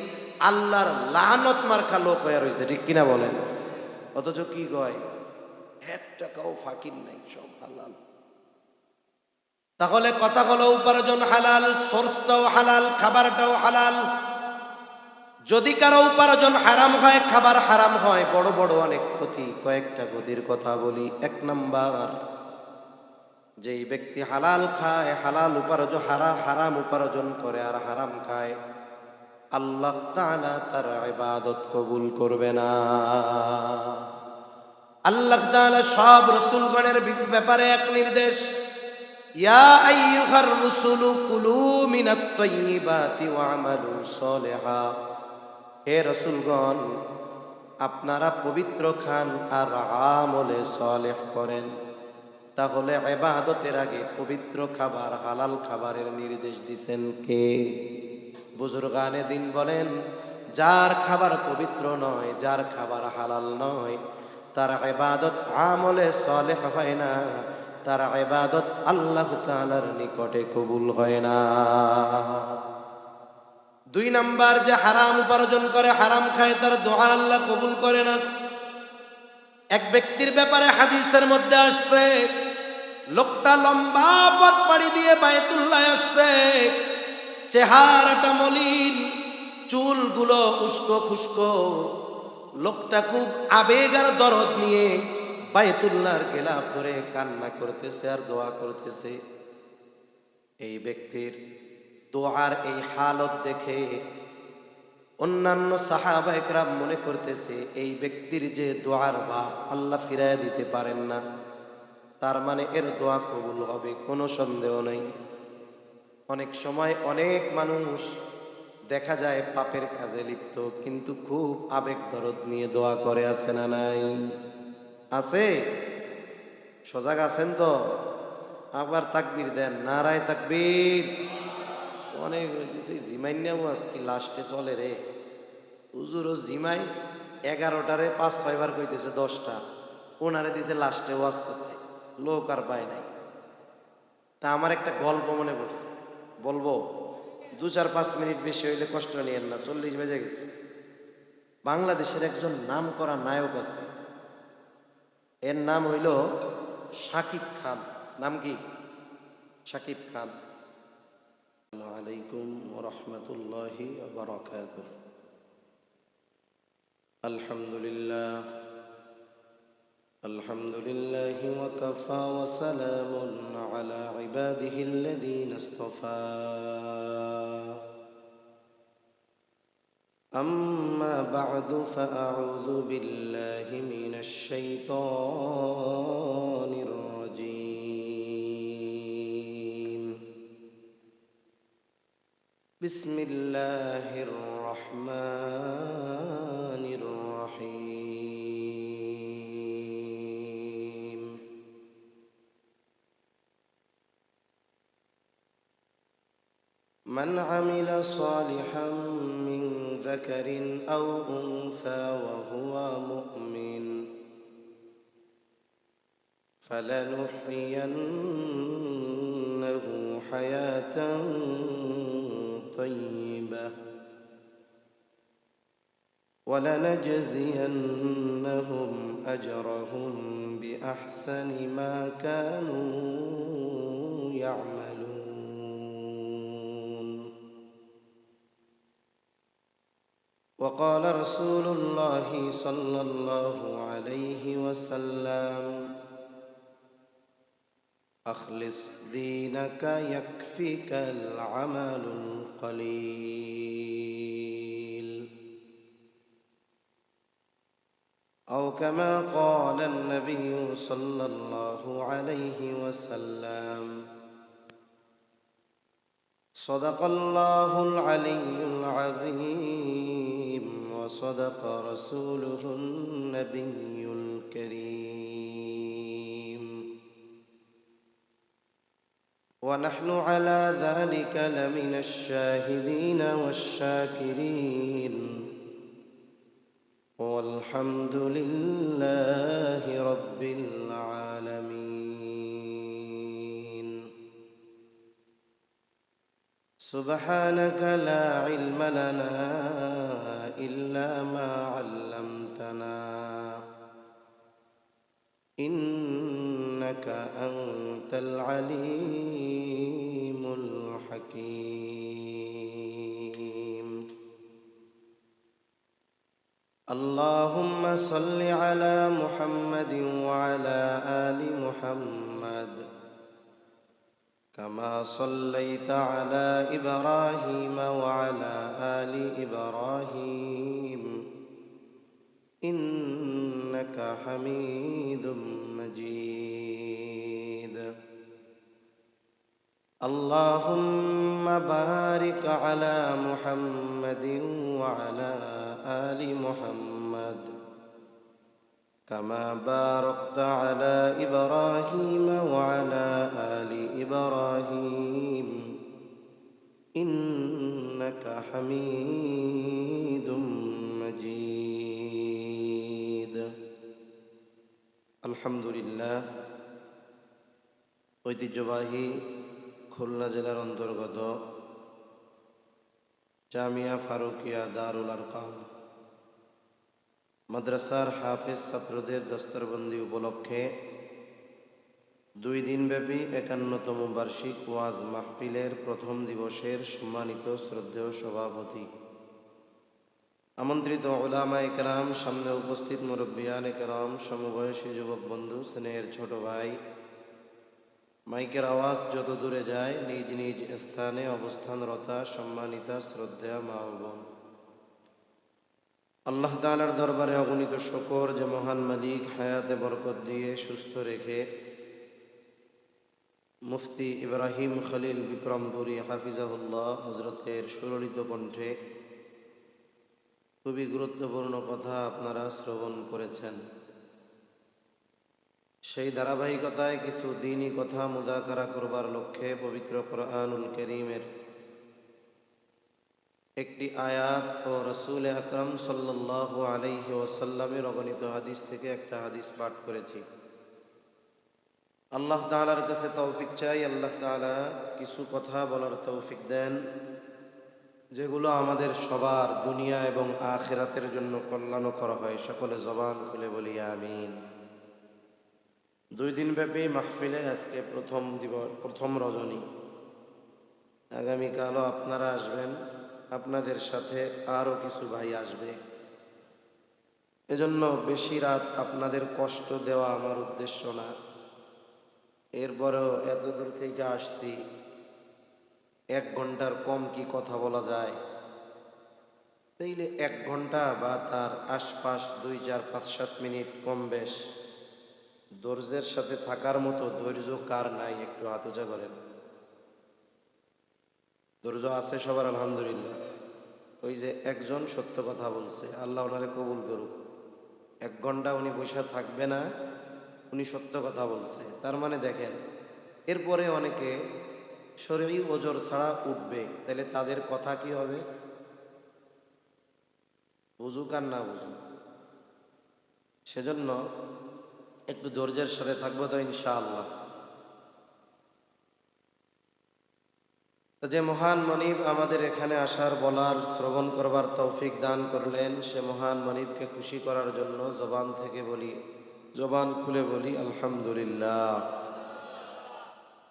আল্লাহর লানত মার্কা লোক হয়ে রয়েছে, ঠিক কিনা বলেন? অথচ কি কয় 1 টাকাও ফাঁকির নাই, সব হালাল। তাহলে কথা হলো উপার্জন হালাল, সোর্সটাও হালাল, খাবারটাও হালাল। যদি কারো উপার্জন হারাম হয়, খাবার হারাম হয়, বড় বড় অনেক ক্ষতি। কয়েকটা ক্ষতির কথা বলি। 1 নাম্বার, যেই ব্যক্তি হালাল খায়, হালাল উপার্জন, হারাম উপার্জন করে আর হারাম খায়, আল্লাহ তাআলা তার ইবাদত কবুল করবে না। আল্লাহ তাআলা সব রাসূলগণের ব্যাপারে এক নির্দেশ, ইয়া আইয়ুহার রাসূলু কুলু মিনাত তাইয়্যিবাতি ওয়া'মালু সলিহা। হে রাসূলগণ, আপনারা পবিত্র খান আর আমলে সালেহ করেন। তাহলে ইবাদতের আগে পবিত্র খাবার, হালাল খাবারের নির্দেশ দিবেন কে? বুজুর্গানে দিন বলেন, যার খাবার পবিত্র নয়, যার খাবার হালাল নয়, তার ইবাদত আমলে সালেহ হয় না, তার ইবাদত আল্লাহ তাআলার নিকটে কবুল হয় না। 2 নাম্বার, যে হারাম উপার্জন করে, হারাম খায়, তার দোয়া আল্লাহ কবুল করে না। এক ব্যক্তির ব্যাপারে হাদিসের মধ্যে আসছে, লোকটা লম্বা পথ পাড়ি দিয়ে বায়তুল্লাহ আসছে, চেহারাটা মলিন, চুলগুলো উস্কো খুস্কো, লোকটা খুব আবেগ আর দরদ নিয়ে বায়তুল্লাহর গিলাফ ধরে কান্না করতেছে আর দোয়া করতেছে। এই ব্যক্তির দোয়ার এই হালত দেখে অন্যান্য সাহাবা একরাম মনে করতেছে এই ব্যক্তির যে দোয়ার ভাব আল্লাহ ফিরাইয়া দিতে পারেন না, তার মানে এর দোয়া কবুল হবে, কোনো সন্দেহ নেই। অনেক সময় অনেক মানুষ দেখা যায় পাপের কাজে লিপ্ত, কিন্তু খুব আবেগ দরদ নিয়ে দোয়া করে, আছে না নাই? আছে? সজাগ আছেন তো? আবার তাকবীর দেন, নারায়ে তাকবীর। অনেক দিছে জিমাইন্যাও আজকে লাস্টে চলে রে, হুজুরও জিমাই 11টারে 5-6 বার কইতেছে 10টা, ওনারে দিছে লাস্টে ওয়াজ করতে, লোক আর পায় নাই। তা আমার একটা গল্প মনে পড়ছে, বলবো? 2-4-5 মিনিট বেশি হইলে কষ্ট নিয়েন না, 40 বেজে গেছে। বাংলাদেশের একজন নামকরা নায়ক আছে, এর নাম হইল শাকিব খান। নাম কি? শাকিব খান। আসসালামু আলাইকুম ওয়া রাহমাতুল্লাহি ওয়া বারাকাতুহু। আলহামদুলিল্লাহ আলহামদুলিল্লাহি ওয়া কাফা ওয়া সালামুন আলা ইবাদিহিল্লাযীনা ইসতাফা। أما بعد فأعوذ بالله من الشيطان الرجيم. بسم الله الرحمن الرحيم. من عمل صالحا من ذكر أو أنثى وهو مؤمن فلنحيينه حياة طيبة ولنجزينهم أجرهم بأحسن ما كانوا يعملون. وقال رسول الله صلى الله عليه وسلم: أخلص دينك يكفك العمل القليل، أو كما قال النبي صلى الله عليه وسلم. صدق الله العلي العظيم وصدق رسوله النبي الكريم، ونحن على ذلك لمن الشاهدين والشاكرين، والحمد لله رب العالمين. سبحانك لا علم لنا إلا ما علمتنا إنك أنت العليم الحكيم. اللهم صل على محمد وعلى آل محمد كما صليت على إبراهيم وعلى آل إبراهيم إنك حميد مجيد. اللهم بارك على محمد وعلى آل محمد كما باركت على إبراهيم وعلى آل إبراهيم إنك حميد مجيد. الحمد لله. ঐতিহ্যবাহী খুলনা জেলার অন্তর্গত জামিয়া ফারুকিয়া দারুল আরকাম মাদ্রাসার হাফেজ ছাত্রদের দস্তরবন্দি উপলক্ষে 2 দিনব্যাপী 51তম বার্ষিক ওয়াজ মাহফিলের প্রথম দিবসের সম্মানিত শ্রদ্ধেয় সভাপতি, আমন্ত্রিত উলামায়ে কেরাম, সামনে উপস্থিত মুরব্বিয়ানে কেরাম, সমবয়সী যুবক বন্ধু, স্নেহের ছোট ভাই, মাইকের আওয়াজ যত দূরে যায় নিজ নিজ স্থানে অবস্থানরতা সম্মানিতা শ্রদ্ধেয়া মা ও বোন, আল্লাহ তাআলার দরবারে অগণিত শুকর যে মহান মালিক হায়াতে বরকত দিয়ে সুস্থ রেখে মুফতি ইব্রাহিম খলিল বিক্রমপুরী হাফিজাহুল্লাহ হযরতের সুললিত কণ্ঠে খুবই গুরুত্বপূর্ণ কথা আপনারা শ্রবণ করেছেন। সেই ধারাবাহিকতায় কিছু দ্বীনি কথা মুযাকারা করবার লক্ষ্যে পবিত্র কোরআনুল কারীমের একটি আয়াত ও রাসূল আকরাম সাল্লাল্লাহু আলাইহি ওয়াসাল্লামের অগণিত হাদিস থেকে একটা হাদিস পাঠ করেছি। আল্লাহ তাআলার কাছে তৌফিক চাই, আল্লাহ তাআলা কিছু কথা বলার তৌফিক দেন যেগুলো আমাদের সবার দুনিয়া এবং আখিরাতের জন্য কল্যাণকর হয়, সকলে জবান খুলে বলি আমিন। 2 দিন ব্যাপী মাহফিলের আজকে প্রথম দিবস, প্রথম রজনী। আগামীকালও আপনারা আসবেন, আপনাদের সাথে আরও কিছু ভাই আসবে। এজন্য বেশি রাত আপনাদের কষ্ট দেওয়া আমার উদ্দেশ্য না। এরপরেও এত দূর থেকে আসছি, 1 ঘন্টার কম কি কথা বলা যায়? তাইলে 1 ঘন্টা বা তার আশপাশ 2, 4, 5, 7 মিনিট কম বেশ ধৈর্যের সাথে থাকার মতো ধৈর্য কার নাই? একটু হাত উঁচা করেন। ধৈর্য আছে সবার? আলহামদুলিল্লাহ। ওই যে একজন সত্য কথা বলছে, আল্লাহ ওনারে কবুল করুক। 1 ঘন্টা উনি বসে থাকবে না, উনি সত্য কথা বলছে। তার মানে দেখেন, এরপরে অনেকে শরীরী ওজর ছাড়া উঠবে, তাহলে তাদের কথা কি হবে? বুঝুক আর না বুঝুক, সেজন্য একটু ধৈর্যের সাথে থাকবো তো ইনশাআল্লাহ। তো যে মহান মনিব আমাদের এখানে আসার, বলার, শ্রবণ করবার তৌফিক দান করলেন, সে মহান মনিবকে খুশি করার জন্য জবান থেকে বলি, জবান খুলে বলি আলহামদুলিল্লাহ।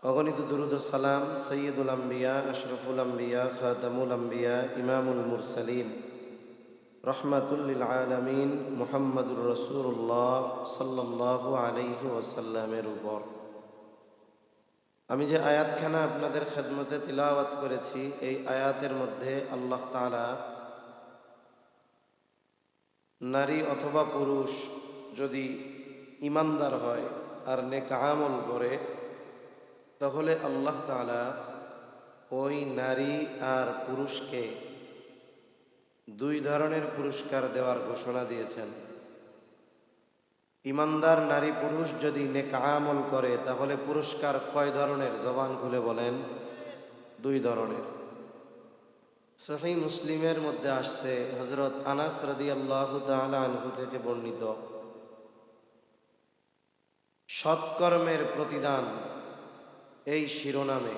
অগণিত দুরুদ ও সালাম সৈয়দুল আম্বিয়া, আশরাফুল আম্বিয়া, খাতামুল আম্বিয়া, ইমামুল মুরসালিন, রহমাতুল লিল আলামিন মুহাম্মদুর রাসূলুল্লাহ সাল্লাল্লাহু আলাইহি ওয়াসাল্লামের উপর। আমি যে আয়াতখানা আপনাদের খেদমতে তিলাওয়াত করেছি, এই আয়াতের মধ্যে আল্লাহ তাআলা নারী অথবা পুরুষ যদি ইমানদার হয় আর নেক আমল করে, তাহলে আল্লাহ তাআলা ওই নারী আর পুরুষকে 2 ধরনের পুরস্কার দেওয়ার ঘোষণা দিয়েছেন। ইমানদার নারী পুরুষ যদি নেক আমল করে, তাহলে পুরস্কার কয় ধরনের? জবান খুলে বলেন। 2 ধরনের। সহিহ মুসলিমের মধ্যে আসছে, হযরত আনাস রাদিয়াল্লাহু তাআলা আনহু থেকে বর্ণিত, সৎকর্মের প্রতিদান এই শিরোনামে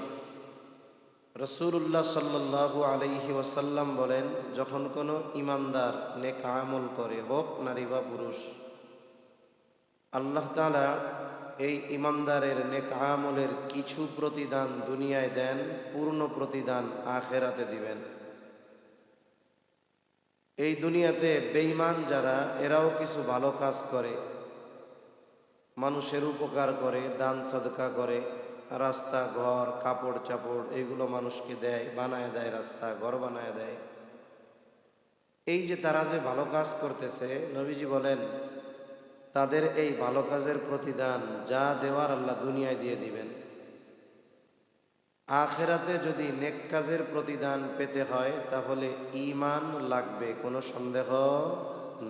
রাসূলুল্লাহ সাল্লাল্লাহু আলাইহি ওয়াসাল্লাম বলেন, যখন কোনো ইমানদার নেক আমল করে, হোক নারী বা পুরুষ, আল্লাহ তাআলা এই ইমানদারের নেক আমলের কিছু প্রতিদান দুনিয়ায় দেন, পূর্ণ প্রতিদান আখিরাতে দিবেন। এই দুনিয়াতে বেঈমান যারা, এরাও কিছু ভালো কাজ করে, মানুষের উপকার করে, দান সদকা করে, রাস্তা ঘর কাপড় চাপড় এগুলো মানুষকে দেয়, বানায় দেয়, রাস্তা ঘর বানায় দেয়। এই যে তারা যে ভালো কাজ করতেছে, নবীজি বলেন তাদের এই ভালো কাজের প্রতিদান যা দেওয়ার আল্লাহ দুনিয়ায় দিয়ে দিবেন। আখিরাতে যদি নেক কাজের প্রতিদান পেতে হয়, তাহলে ঈমান লাগবে, কোনো সন্দেহ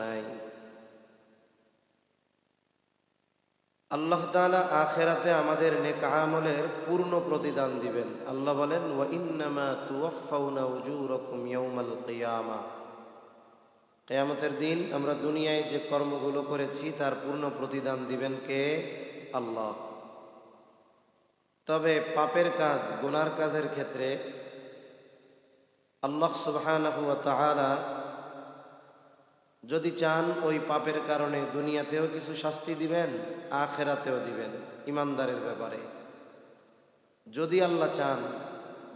নাই। আল্লাহ তাআলা আখিরাতে আমাদের নেক আমলের পূর্ণ প্রতিদান দিবেন। আল্লাহ বলেন, ওয়া ইন্নামা তুওয়াফাউনা উজুরাকুম ইয়াউমাল কিয়ামা। কিয়ামতের দিন আমরা দুনিয়ায় যে কর্মগুলো করেছি তার পূর্ণ প্রতিদান দিবেন কে? আল্লাহ। তবে পাপের কাজ, গুনার কাজের ক্ষেত্রে আল্লাহ সুবহানাহু ওয়া তাআলা যদি চান, ওই পাপের কারণে দুনিয়াতেও কিছু শাস্তি দিবেন, আখিরাতেও দিবেন। ইমানদারের ব্যাপারে যদি আল্লাহ চান,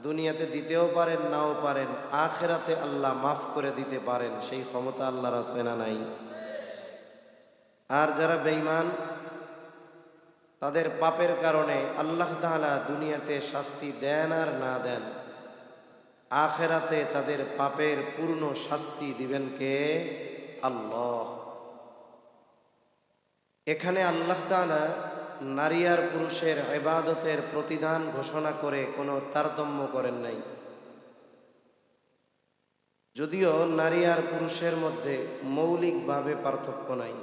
দুনিয়াতে দিতেও পারেন, নাও পারেন, আখিরাতে আল্লাহ মাফ করে দিতে পারেন। সেই ক্ষমতা আল্লাহর আছে না নাই? আর যারা বেঈমান, তাদের পাপের কারণে আল্লাহ তাআলা দুনিয়াতে শাস্তি দেন আর না দেন, আখিরাতে তাদের পাপের পূর্ণ শাস্তি দিবেন কে? আল্লাহ। এখানে আল্লাহ তাআলা নারী আর পুরুষের ইবাদতের প্রতিদান ঘোষণা করে কোনো তারতম্য করেন নাই। যদিও নারী আর পুরুষের মধ্যে মৌলিকভাবে পার্থক্য নাই।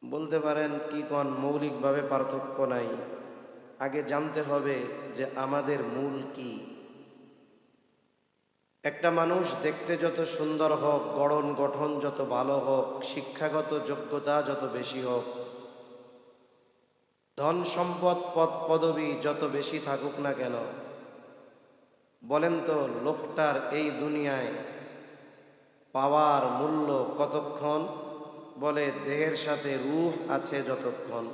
বলতে পারেন কি কোন মৌলিকভাবে পার্থক্য নাই? আগে জানতে হবে যে আমাদের মূল কি। একটা মানুষ দেখতে যত সুন্দর হোক, গড়ন গঠন যত ভালো হোক, শিক্ষাগত যোগ্যতা যত বেশি হোক, ধন সম্পদ পদ পদবী যত বেশি থাকুক না কেন, বলেন তো লোকটার এই দুনিয়ায় পাওয়ার মূল্য কতক্ষণ? বলে দেহের সাথে রূহ আছে যতক্ষণ।